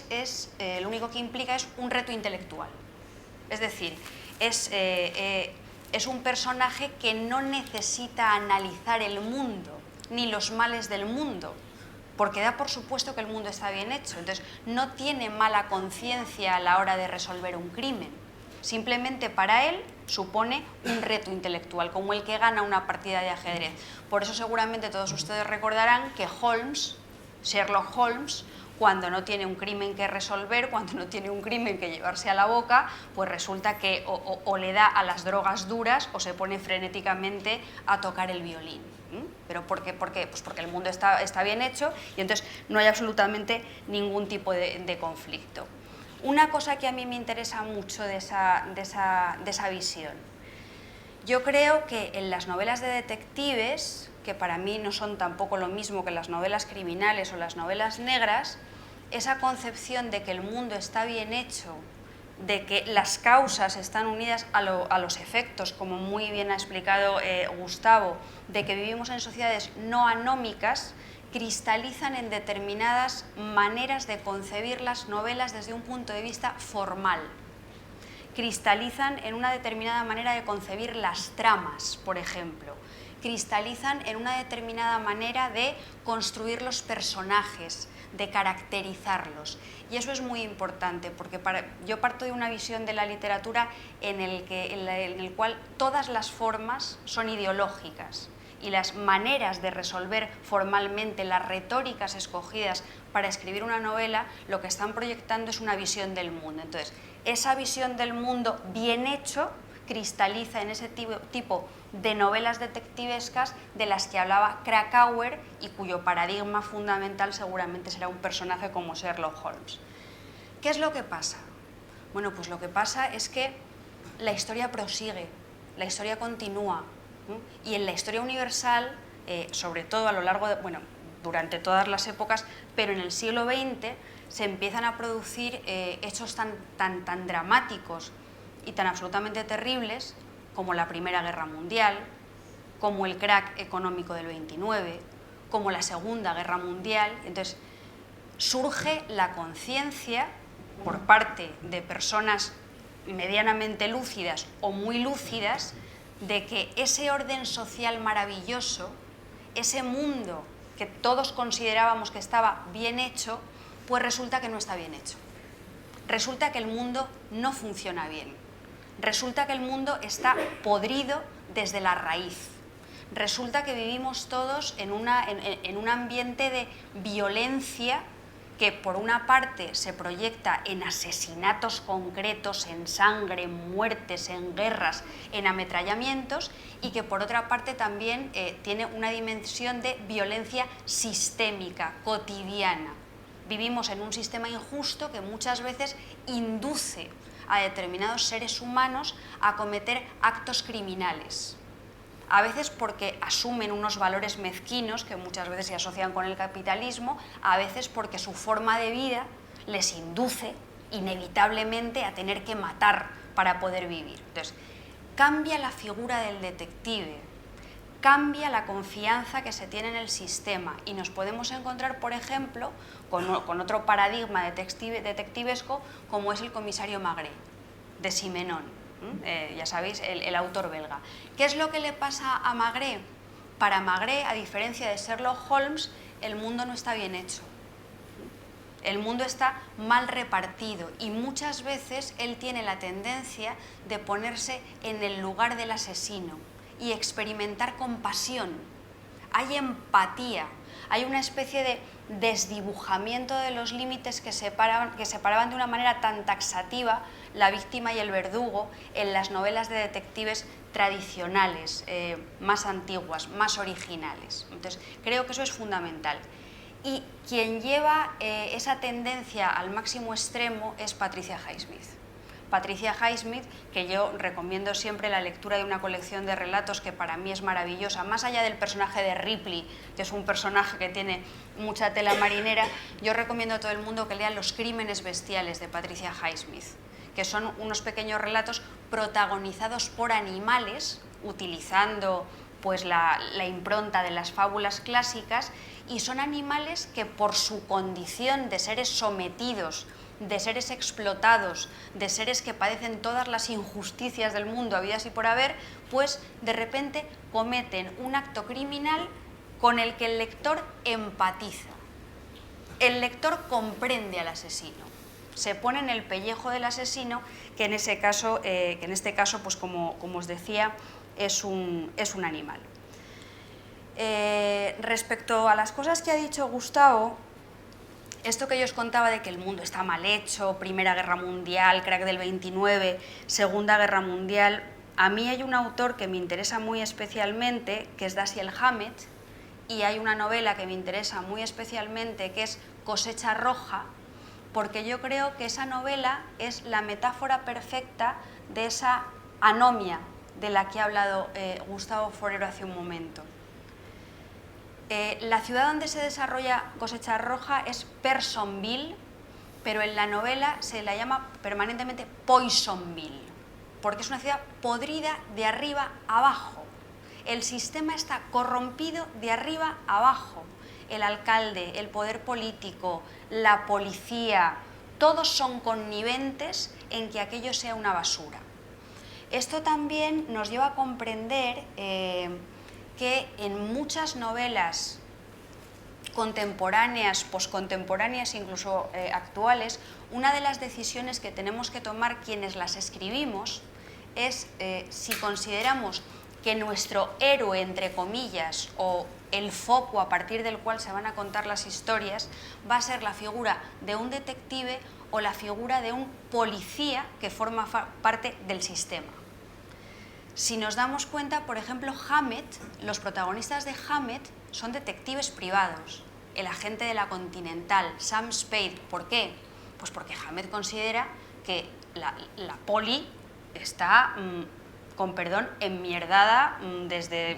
implica es un reto intelectual. Es decir, es un personaje que no necesita analizar el mundo ni los males del mundo, porque da por supuesto que el mundo está bien hecho. Entonces, no tiene mala conciencia a la hora de resolver un crimen. Simplemente para él supone un reto intelectual, como el que gana una partida de ajedrez. Por eso seguramente todos ustedes recordarán que Sherlock Holmes, cuando no tiene un crimen que resolver, cuando no tiene un crimen que llevarse a la boca, pues resulta que o le da a las drogas duras o se pone frenéticamente a tocar el violín. ¿Pero por qué? Pues porque el mundo está bien hecho y entonces no hay absolutamente ningún tipo de conflicto. Una cosa que a mí me interesa mucho de esa visión. Yo creo que en las novelas de detectives, que para mí no son tampoco lo mismo que las novelas criminales o las novelas negras, esa concepción de que el mundo está bien hecho, de que las causas están unidas a los efectos, como muy bien ha explicado Gustavo, de que vivimos en sociedades no anómicas, cristalizan en determinadas maneras de concebir las novelas desde un punto de vista formal. Cristalizan en una determinada manera de concebir las tramas, por ejemplo, cristalizan en una determinada manera de construir los personajes, de caracterizarlos. Y eso es muy importante, porque yo parto de una visión de la literatura en el cual todas las formas son ideológicas y las maneras de resolver formalmente, las retóricas escogidas para escribir una novela, lo que están proyectando es una visión del mundo. Entonces, esa visión del mundo bien hecho cristaliza en ese tipo de novelas detectivescas de las que hablaba Krakauer y cuyo paradigma fundamental seguramente será un personaje como Sherlock Holmes. ¿Qué es lo que pasa? Bueno, pues lo que pasa es que la historia prosigue, la historia continúa, ¿no? Y en la historia universal, sobre todo a lo largo de, bueno, durante todas las épocas, pero en el siglo XX se empiezan a producir hechos tan dramáticos y tan absolutamente terribles como la Primera Guerra Mundial, como el crack económico del 29, como la Segunda Guerra Mundial. Entonces, surge la conciencia por parte de personas medianamente lúcidas o muy lúcidas de que ese orden social maravilloso, ese mundo que todos considerábamos que estaba bien hecho, pues resulta que no está bien hecho. Resulta que el mundo no funciona bien. Resulta que el mundo está podrido desde la raíz. Resulta que vivimos todos en un ambiente de violencia que por una parte se proyecta en asesinatos concretos, en sangre, en muertes, en guerras, en ametrallamientos, y que por otra parte también tiene una dimensión de violencia sistémica, cotidiana. Vivimos en un sistema injusto que muchas veces induce a determinados seres humanos a cometer actos criminales. A veces porque asumen unos valores mezquinos que muchas veces se asocian con el capitalismo, a veces porque su forma de vida les induce inevitablemente a tener que matar para poder vivir. Entonces, cambia la figura del detective, cambia la confianza que se tiene en el sistema y nos podemos encontrar, por ejemplo, con otro paradigma detectivesco como es el comisario Maigret, de Simenon. Ya sabéis, el autor belga. ¿Qué es lo que le pasa a Maigret? Para Maigret, a diferencia de Sherlock Holmes, el mundo no está bien hecho. El mundo está mal repartido y muchas veces él tiene la tendencia de ponerse en el lugar del asesino y experimentar compasión. Hay empatía, hay una especie de desdibujamiento de los límites que separaban de una manera tan taxativa la víctima y el verdugo en las novelas de detectives tradicionales, más antiguas, más originales. Entonces, creo que eso es fundamental. Y quien lleva esa tendencia al máximo extremo es Patricia Highsmith. Patricia Highsmith, que yo recomiendo siempre la lectura de una colección de relatos que para mí es maravillosa, más allá del personaje de Ripley, que es un personaje que tiene mucha tela marinera, yo recomiendo a todo el mundo que lea Los crímenes bestiales de Patricia Highsmith, que son unos pequeños relatos protagonizados por animales, utilizando pues la impronta de las fábulas clásicas, y son animales que por su condición de seres sometidos, de seres explotados, de seres que padecen todas las injusticias del mundo habidas y por haber, pues de repente cometen un acto criminal con el que el lector empatiza. El lector comprende al asesino, se pone en el pellejo del asesino, que en este caso, pues como os decía, es un animal. Respecto a las cosas que ha dicho Gustavo, esto que yo os contaba de que el mundo está mal hecho, Primera Guerra Mundial, crack del 29, Segunda Guerra Mundial, a mí hay un autor que me interesa muy especialmente, que es Dashiell Hammett, y hay una novela que me interesa muy especialmente, que es Cosecha Roja, porque yo creo que esa novela es la metáfora perfecta de esa anomia de la que ha hablado Gustavo Forero hace un momento. La ciudad donde se desarrolla Cosecha Roja es Personville, pero en la novela se la llama permanentemente Poisonville, porque es una ciudad podrida de arriba abajo. El sistema está corrompido de arriba abajo. El alcalde, el poder político, la policía, todos son conniventes en que aquello sea una basura. Esto también nos lleva a comprender que que en muchas novelas contemporáneas, poscontemporáneas, incluso actuales, una de las decisiones que tenemos que tomar quienes las escribimos es si consideramos que nuestro héroe, entre comillas, o el foco a partir del cual se van a contar las historias, va a ser la figura de un detective o la figura de un policía que forma parte del sistema. Si nos damos cuenta, por ejemplo, Hammett, los protagonistas de Hammett son detectives privados. El agente de la Continental, Sam Spade. ¿Por qué? Pues porque Hammett considera que la poli está, con perdón, enmierdada desde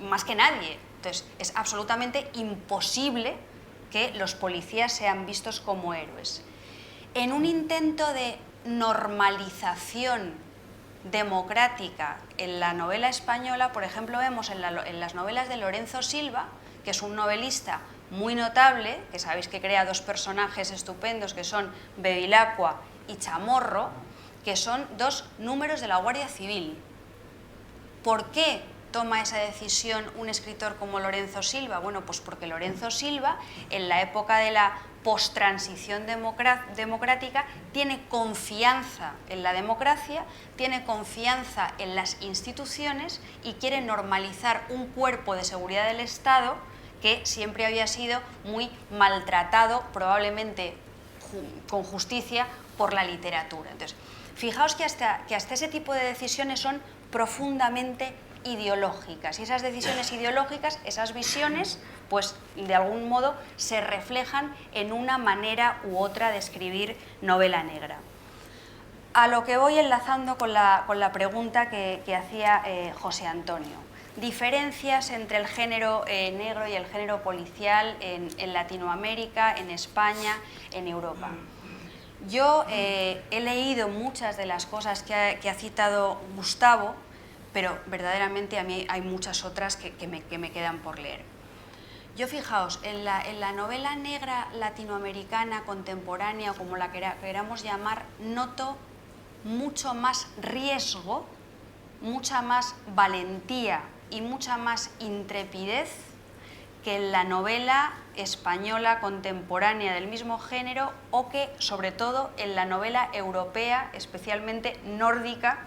más que nadie. Entonces, es absolutamente imposible que los policías sean vistos como héroes. En un intento de normalización democrática en la novela española, por ejemplo, vemos en las novelas de Lorenzo Silva, que es un novelista muy notable, que sabéis que crea dos personajes estupendos que son Bevilacqua y Chamorro, que son dos números de la Guardia Civil. ¿Por qué toma esa decisión un escritor como Lorenzo Silva? Bueno, pues porque Lorenzo Silva, en la época de la posttransición democrática, tiene confianza en la democracia, tiene confianza en las instituciones y quiere normalizar un cuerpo de seguridad del Estado que siempre había sido muy maltratado, probablemente con justicia, por la literatura. Entonces, fijaos que hasta ese tipo de decisiones son profundamente ideológicas, y esas decisiones ideológicas, esas visiones, pues de algún modo se reflejan en una manera u otra de escribir novela negra. A lo que voy enlazando con la pregunta que hacía José Antonio. Diferencias entre el género negro y el género policial en Latinoamérica, en España, en Europa. Yo he leído muchas de las cosas que ha citado Gustavo, pero verdaderamente a mí hay muchas otras que me quedan por leer. Yo, fijaos, en la novela negra latinoamericana contemporánea, o como la queramos llamar, noto mucho más riesgo, mucha más valentía y mucha más intrepidez que en la novela española contemporánea del mismo género, o que, sobre todo, en la novela europea, especialmente nórdica,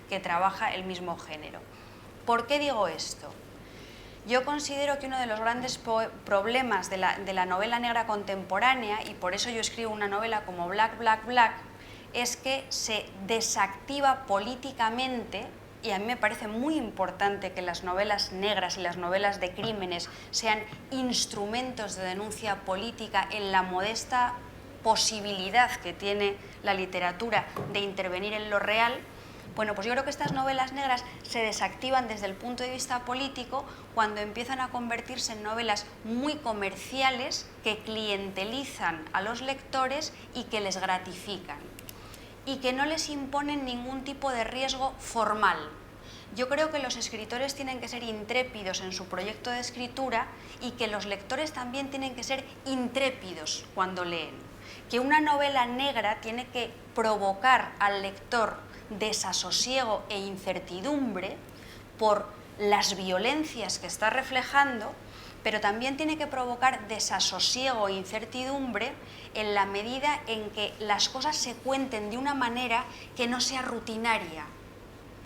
que trabaja el mismo género. ¿Por qué digo esto? Yo considero que uno de los grandes problemas de la novela negra contemporánea, y por eso yo escribo una novela como Black, Black, Black, es que se desactiva políticamente, y a mí me parece muy importante que las novelas negras y las novelas de crímenes sean instrumentos de denuncia política en la modesta posibilidad que tiene la literatura de intervenir en lo real. Bueno, pues yo creo que estas novelas negras se desactivan desde el punto de vista político cuando empiezan a convertirse en novelas muy comerciales que clientelizan a los lectores y que les gratifican, y que no les imponen ningún tipo de riesgo formal. Yo creo que los escritores tienen que ser intrépidos en su proyecto de escritura, y que los lectores también tienen que ser intrépidos cuando leen. Que una novela negra tiene que provocar al lector desasosiego e incertidumbre por las violencias que está reflejando, pero también tiene que provocar desasosiego e incertidumbre en la medida en que las cosas se cuenten de una manera que no sea rutinaria,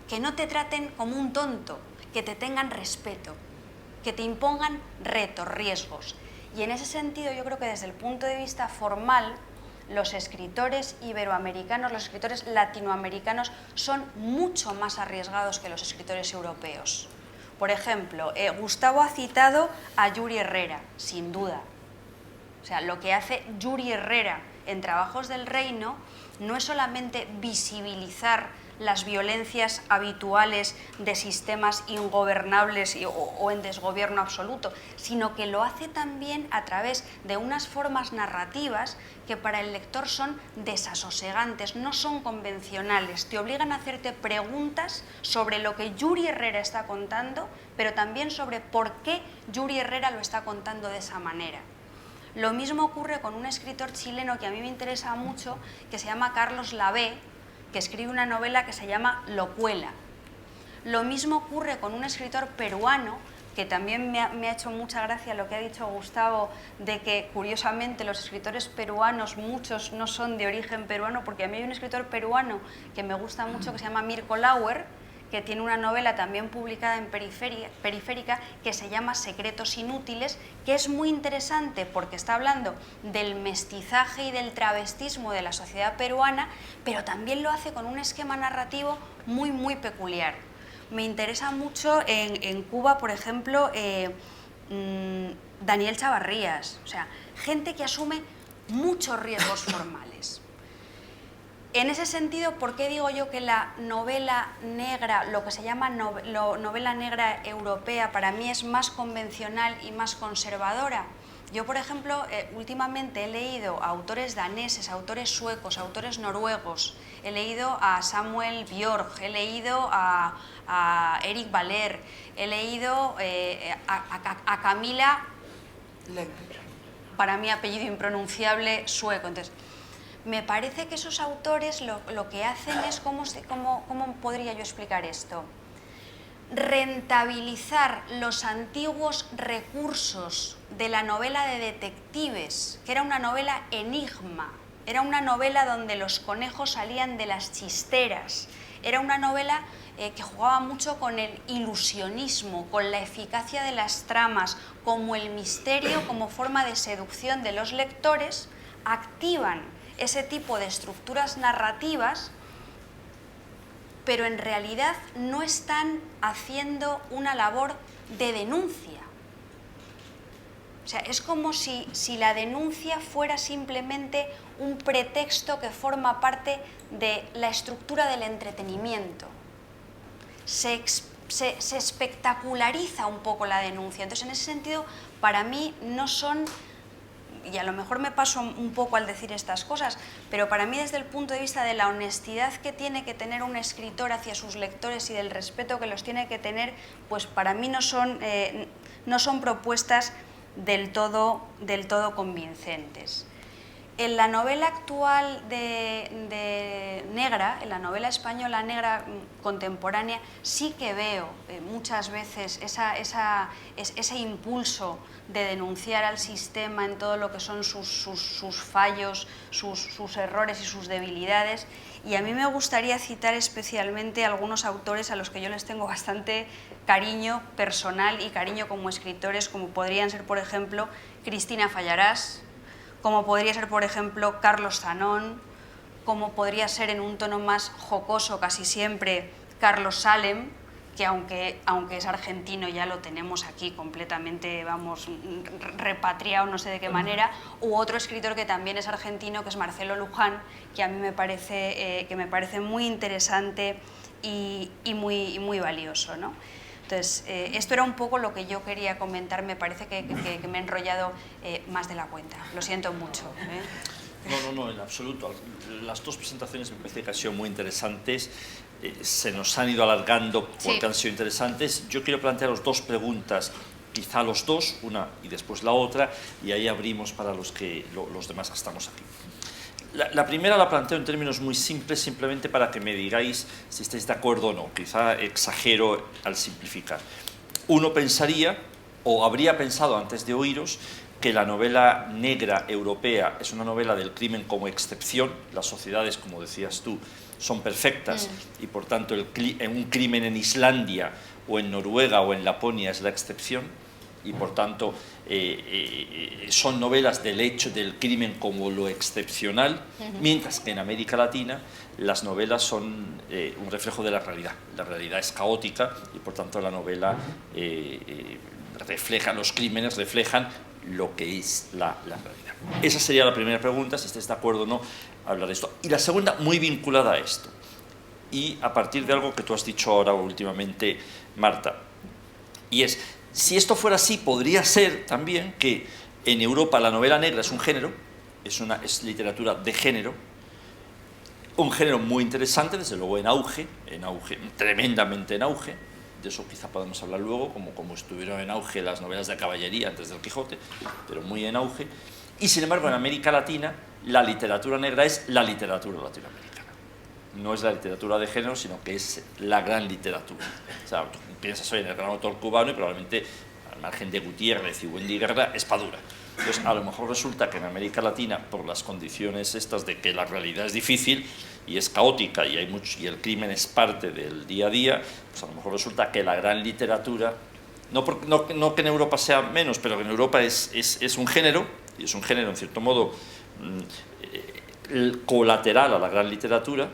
que no te traten como un tonto, que te tengan respeto, que te impongan retos, riesgos. Y en ese sentido yo creo que desde el punto de vista formal, los escritores iberoamericanos, los escritores latinoamericanos son mucho más arriesgados que los escritores europeos. Por ejemplo, Gustavo ha citado a Yuri Herrera, sin duda. O sea, lo que hace Yuri Herrera en Trabajos del Reino no es solamente visibilizar las violencias habituales de sistemas ingobernables o en desgobierno absoluto, sino que lo hace también a través de unas formas narrativas que para el lector son desasosegantes, no son convencionales, te obligan a hacerte preguntas sobre lo que Yuri Herrera está contando, pero también sobre por qué Yuri Herrera lo está contando de esa manera. Lo mismo ocurre con un escritor chileno que a mí me interesa mucho, que se llama Carlos Lavé, que escribe una novela que se llama Locuela. Lo mismo ocurre con un escritor peruano, que también me ha hecho mucha gracia lo que ha dicho Gustavo, de que curiosamente los escritores peruanos, muchos no son de origen peruano, porque a mí hay un escritor peruano que me gusta mucho que se llama Mirko Lauer, que tiene una novela también publicada en Periférica que se llama Secretos Inútiles, que es muy interesante porque está hablando del mestizaje y del travestismo de la sociedad peruana, pero también lo hace con un esquema narrativo muy, muy peculiar. Me interesa mucho en Cuba, por ejemplo, Daniel Chavarrías, o sea, gente que asume muchos riesgos formales. En ese sentido, ¿por qué digo yo que la novela negra, lo que se llama novela negra europea, para mí es más convencional y más conservadora? Yo, por ejemplo, últimamente he leído a autores daneses, autores suecos, autores noruegos, he leído a Samuel Björk, he leído a Eric Valère, he leído a Camila, para mí apellido impronunciable, sueco. Entonces, me parece que esos autores lo que hacen es, ¿cómo podría yo explicar esto? Rentabilizar los antiguos recursos de la novela de detectives, que era una novela enigma, era una novela donde los conejos salían de las chisteras, era una novela que jugaba mucho con el ilusionismo, con la eficacia de las tramas, como el misterio, como forma de seducción de los lectores, activan ese tipo de estructuras narrativas, pero en realidad no están haciendo una labor de denuncia. O sea, es como si la denuncia fuera simplemente un pretexto que forma parte de la estructura del entretenimiento. Se espectaculariza un poco la denuncia. Entonces, en ese sentido, para mí no son... Y a lo mejor me paso un poco al decir estas cosas, pero para mí desde el punto de vista de la honestidad que tiene que tener un escritor hacia sus lectores y del respeto que los tiene que tener, pues para mí no son propuestas del todo convincentes. En la novela actual de negra, en la novela española negra contemporánea, sí que veo muchas veces ese impulso de denunciar al sistema en todo lo que son sus fallos, sus errores y sus debilidades. Y a mí me gustaría citar especialmente a algunos autores a los que yo les tengo bastante cariño personal y cariño como escritores, como podrían ser, por ejemplo, Cristina Fallarás, como podría ser, por ejemplo, Carlos Zanón, como podría ser en un tono más jocoso casi siempre Carlos Salem, que aunque es argentino ya lo tenemos aquí completamente, vamos, repatriado, no sé de qué manera, u otro escritor que también es argentino, que es Marcelo Luján, que a mí me parece muy interesante y muy valioso, ¿no? Entonces, esto era un poco lo que yo quería comentar. Me parece que me he enrollado más de la cuenta. Lo siento mucho. No, en absoluto. Las dos presentaciones me parece que han sido muy interesantes. Se nos han ido alargando porque han sido interesantes. Yo quiero plantearos dos preguntas, quizá los dos, una y después la otra, y ahí abrimos para los demás que estamos aquí. La primera la planteo en términos muy simples, simplemente para que me digáis si estáis de acuerdo o no. Quizá exagero al simplificar. Uno pensaría, o habría pensado antes de oíros, que la novela negra europea es una novela del crimen como excepción. Las sociedades, como decías tú, son perfectas y por tanto un crimen en Islandia o en Noruega o en Laponia es la excepción y por tanto son novelas del hecho del crimen como lo excepcional, mientras que en América Latina las novelas son un reflejo de la realidad. La realidad es caótica y por tanto la novela refleja, los crímenes reflejan lo que es la realidad. Esa sería la primera pregunta, si estáis de acuerdo o no hablar de esto. Y la segunda, muy vinculada a esto, y a partir de algo que tú has dicho ahora últimamente, Marta, y es, si esto fuera así, podría ser también que en Europa la novela negra es un género, es literatura de género, un género muy interesante, desde luego en auge, tremendamente en auge. De eso quizá podemos hablar luego, como estuvieron en auge las novelas de caballería antes del Quijote, pero muy en auge. Y sin embargo en América Latina la literatura negra es la literatura latinoamericana. no es la literatura de género, sino que es la gran literatura. O sea, tú piensas hoy en el gran autor cubano y probablemente, al margen de Gutiérrez y Wendy Guerra, es Padura. Entonces, a lo mejor resulta que en América Latina, por las condiciones estas de que la realidad es difícil y es caótica y, y el crimen es parte del día a día, pues a lo mejor resulta que la gran literatura, no que en Europa sea menos, pero que en Europa es un género, y es un género en cierto modo colateral a la gran literatura,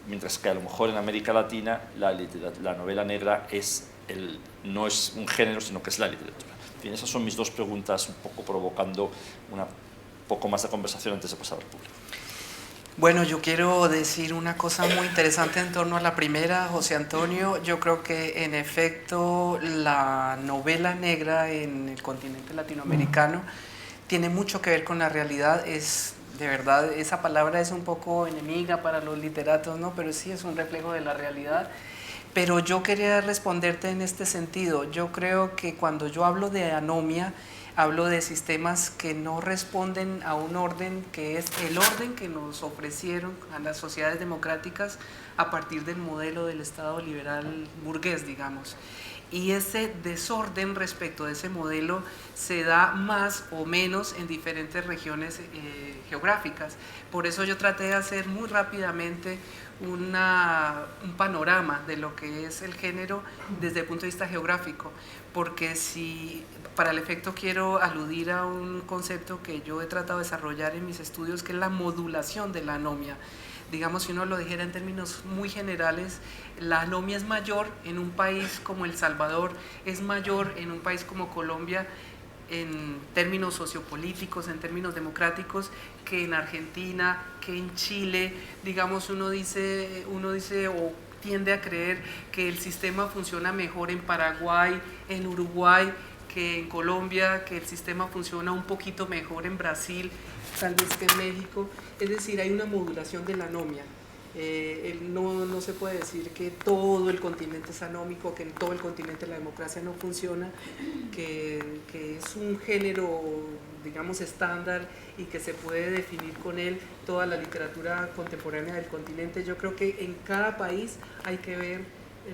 mientras que a lo mejor en América Latina la novela negra no es un género, sino que es la literatura. En fin, esas son mis dos preguntas, un poco provocando un poco más de conversación antes de pasar al público. Bueno, yo quiero decir una cosa muy interesante en torno a la primera, José Antonio. Yo creo que en efecto la novela negra en el continente latinoamericano tiene mucho que ver con la realidad. De verdad, esa palabra es un poco enemiga para los literatos, ¿no? Pero sí es un reflejo de la realidad. Pero yo quería responderte en este sentido. Yo creo que cuando yo hablo de anomia, hablo de sistemas que no responden a un orden que es el orden que nos ofrecieron a las sociedades democráticas a partir del modelo del Estado liberal burgués, digamos. Y ese desorden respecto de ese modelo se da más o menos en diferentes regiones geográficas. Por eso yo traté de hacer muy rápidamente un panorama de lo que es el género desde el punto de vista geográfico, porque si para el efecto quiero aludir a un concepto que yo he tratado de desarrollar en mis estudios, que es la modulación de la anomia. Digamos, si uno lo dijera en términos muy generales, la anomia es mayor en un país como El Salvador, es mayor en un país como Colombia en términos sociopolíticos, en términos democráticos, que en Argentina, que en Chile. Digamos, uno dice o tiende a creer que el sistema funciona mejor en Paraguay, en Uruguay, que en Colombia, que el sistema funciona un poquito mejor en Brasil, tal vez que en México. Es decir, hay una modulación de la anomia. No se puede decir que todo el continente es anómico, que en todo el continente la democracia no funciona, que es un género, digamos, estándar y que se puede definir con él toda la literatura contemporánea del continente. Yo creo que en cada país hay que ver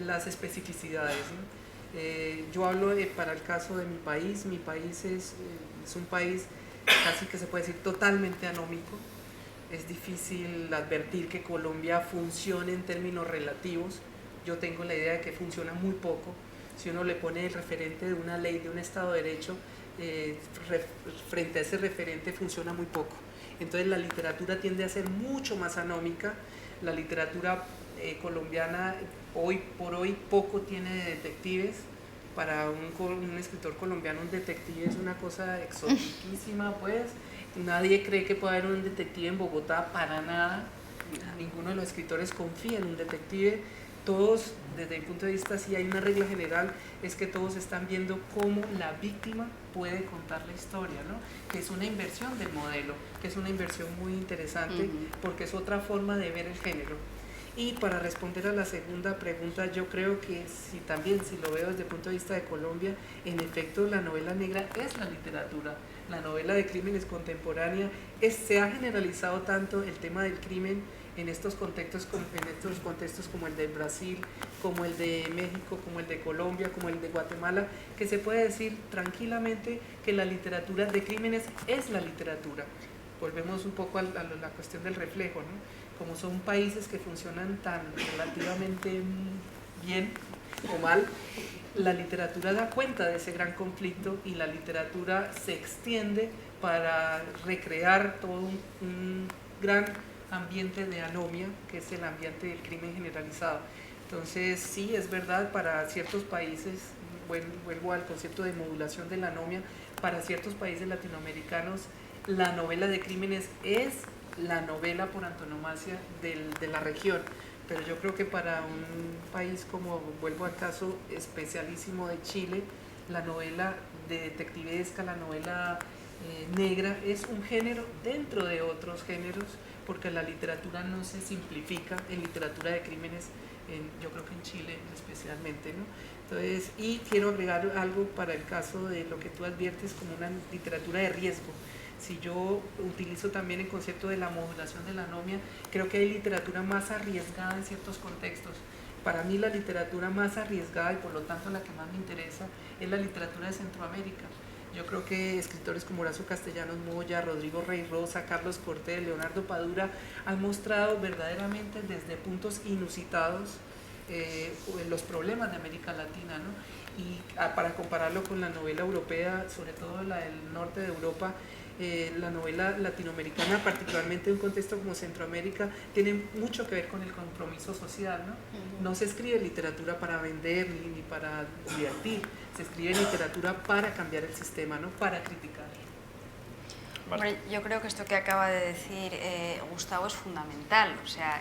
las especificidades, ¿no? Yo hablo para el caso de mi país es un país casi que se puede decir totalmente anómico. Es difícil advertir que Colombia funcione en términos relativos. Yo tengo la idea de que funciona muy poco. Si uno le pone el referente de una ley, de un Estado de Derecho, frente a ese referente funciona muy poco. Entonces la literatura tiende a ser mucho más anómica. La literatura colombiana hoy por hoy poco tiene de detectives. Para un escritor colombiano un detective es una cosa exotiquísima, pues. Nadie cree que pueda haber un detective en Bogotá, para nada. Ninguno de los escritores confía en un detective. Todos, desde el punto de vista, si hay una regla general, es que todos están viendo cómo la víctima puede contar la historia, ¿no? Que es una inversión del modelo, que es una inversión muy interesante, porque es otra forma de ver el género. Y para responder a la segunda pregunta, yo creo que si lo veo desde el punto de vista de Colombia, en efecto la novela negra es la literatura. La novela de crímenes contemporánea se ha generalizado tanto el tema del crimen en estos contextos como el de Brasil, como el de México, como el de Colombia, como el de Guatemala, que se puede decir tranquilamente que la literatura de crímenes es la literatura. Volvemos un poco a la cuestión del reflejo, ¿no? Como son países que funcionan tan relativamente bien o mal, la literatura da cuenta de ese gran conflicto y la literatura se extiende para recrear todo un gran ambiente de anomia, que es el ambiente del crimen generalizado. Entonces, sí, es verdad, para ciertos países, vuelvo al concepto de modulación de la anomia, para ciertos países latinoamericanos, la novela de crímenes es la novela por antonomasia de la región. Pero yo creo que para un país como, vuelvo al caso especialísimo de Chile, la novela de detectivesca, la novela negra, es un género dentro de otros géneros, porque la literatura no se simplifica en literatura de crímenes, yo creo que en Chile especialmente, ¿no? Entonces, y quiero agregar algo para el caso de lo que tú adviertes como una literatura de riesgo. si yo utilizo también el concepto de la modulación de la anomia, creo que hay literatura más arriesgada en ciertos contextos. Para mí la literatura más arriesgada y por lo tanto la que más me interesa es la literatura de Centroamérica. Yo creo que escritores como Horacio Castellanos Moya, Rodrigo Rey Rosa, Carlos Cortés, Leonardo Padura han mostrado verdaderamente desde puntos inusitados los problemas de América Latina, ¿no? Y para compararlo con la novela europea, sobre todo la del norte de Europa, la novela latinoamericana, particularmente en un contexto como Centroamérica, tiene mucho que ver con el compromiso social, ¿no? No se escribe literatura para vender ni para divertir, se escribe literatura para cambiar el sistema, ¿no? Para criticar. Bueno, yo creo que esto que acaba de decir Gustavo es fundamental, o sea,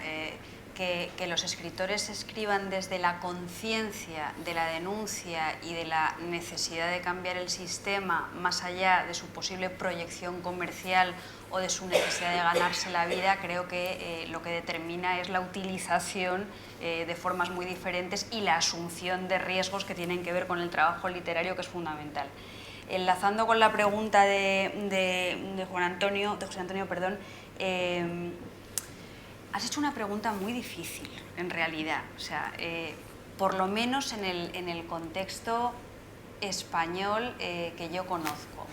que los escritores escriban desde la conciencia de la denuncia y de la necesidad de cambiar el sistema, más allá de su posible proyección comercial o de su necesidad de ganarse la vida, creo que lo que determina es la utilización de formas muy diferentes y la asunción de riesgos que tienen que ver con el trabajo literario, que es fundamental. Enlazando con la pregunta de José Antonio, has hecho una pregunta muy difícil, en realidad. O sea, por lo menos en el contexto español que yo conozco.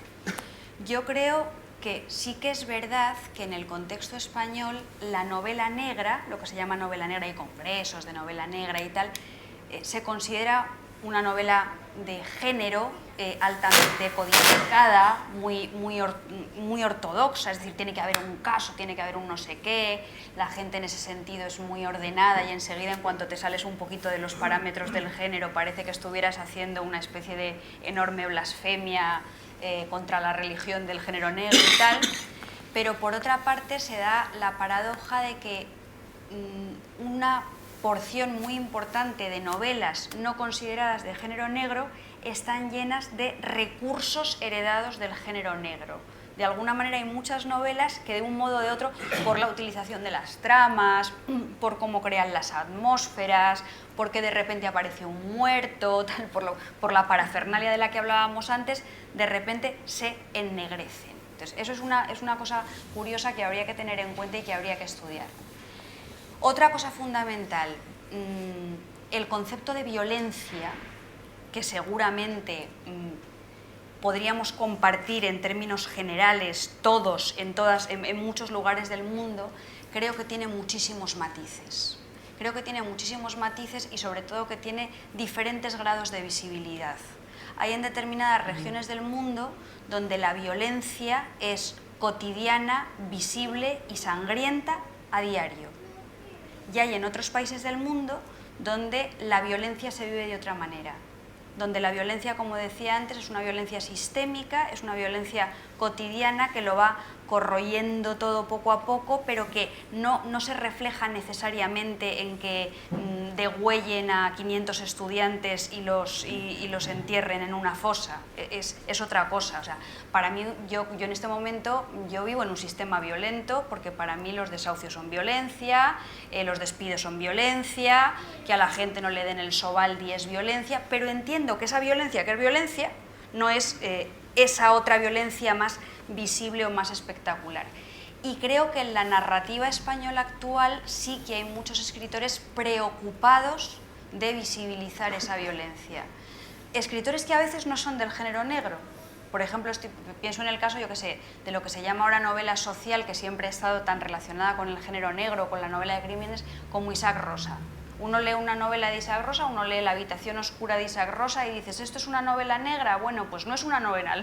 Yo creo que sí que es verdad que en el contexto español la novela negra, lo que se llama novela negra, y congresos de novela negra y tal, se considera una novela de género altamente codificada, muy ortodoxa, es decir, tiene que haber un caso, tiene que haber un no sé qué, la gente en ese sentido es muy ordenada y enseguida en cuanto te sales un poquito de los parámetros del género parece que estuvieras haciendo una especie de enorme blasfemia contra la religión del género negro y tal, pero por otra parte se da la paradoja de que una porción muy importante de novelas no consideradas de género negro están llenas de recursos heredados del género negro. De alguna manera hay muchas novelas que de un modo o de otro, por la utilización de las tramas, por cómo crean las atmósferas, porque de repente aparece un muerto, tal, por la parafernalia de la que hablábamos antes, de repente se ennegrecen. Entonces, eso es una cosa curiosa que habría que tener en cuenta y que habría que estudiar. Otra cosa fundamental, el concepto de violencia, que seguramente podríamos compartir en términos generales todos, en muchos lugares del mundo, creo que tiene muchísimos matices. Creo que tiene muchísimos matices y sobre todo que tiene diferentes grados de visibilidad. Hay en determinadas regiones del mundo donde la violencia es cotidiana, visible y sangrienta a diario. Y hay en otros países del mundo donde la violencia se vive de otra manera, donde la violencia, como decía antes, es una violencia sistémica, es una violencia cotidiana que lo va corroyendo todo poco a poco, pero que no se refleja necesariamente en que degüellen a 500 estudiantes y los entierren en una fosa. Es otra cosa. O sea, para mí, yo en este momento yo vivo en un sistema violento, porque para mí los desahucios son violencia, los despidos son violencia, que a la gente no le den el sobaldi es violencia, pero entiendo que esa violencia, que es violencia, no es esa otra violencia más visible o más espectacular. Y creo que en la narrativa española actual sí que hay muchos escritores preocupados de visibilizar esa violencia. Escritores que a veces no son del género negro. Por ejemplo, pienso en el caso, yo que sé, de lo que se llama ahora novela social, que siempre ha estado tan relacionada con el género negro, con la novela de crímenes, como Isaac Rosa. Uno lee una novela de Isaac Rosa, uno lee La habitación oscura de Isaac Rosa y dices, ¿esto es una novela negra? Bueno, pues no es una novela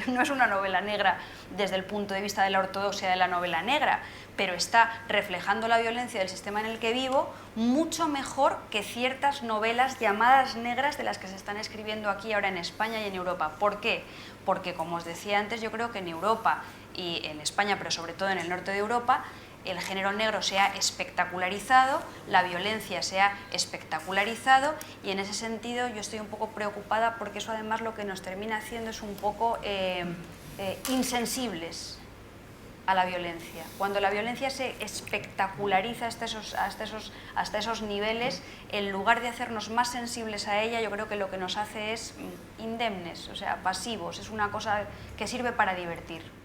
negra desde el punto de vista de la ortodoxia de la novela negra, pero está reflejando la violencia del sistema en el que vivo mucho mejor que ciertas novelas llamadas negras de las que se están escribiendo aquí ahora en España y en Europa. ¿Por qué? Porque, como os decía antes, yo creo que en Europa y en España, pero sobre todo en el norte de Europa, el género negro se ha espectacularizado, la violencia se ha espectacularizado y en ese sentido yo estoy un poco preocupada porque eso además lo que nos termina haciendo es un poco insensibles a la violencia. Cuando la violencia se espectaculariza hasta esos niveles, en lugar de hacernos más sensibles a ella, yo creo que lo que nos hace es indemnes, o sea, pasivos, es una cosa que sirve para divertir.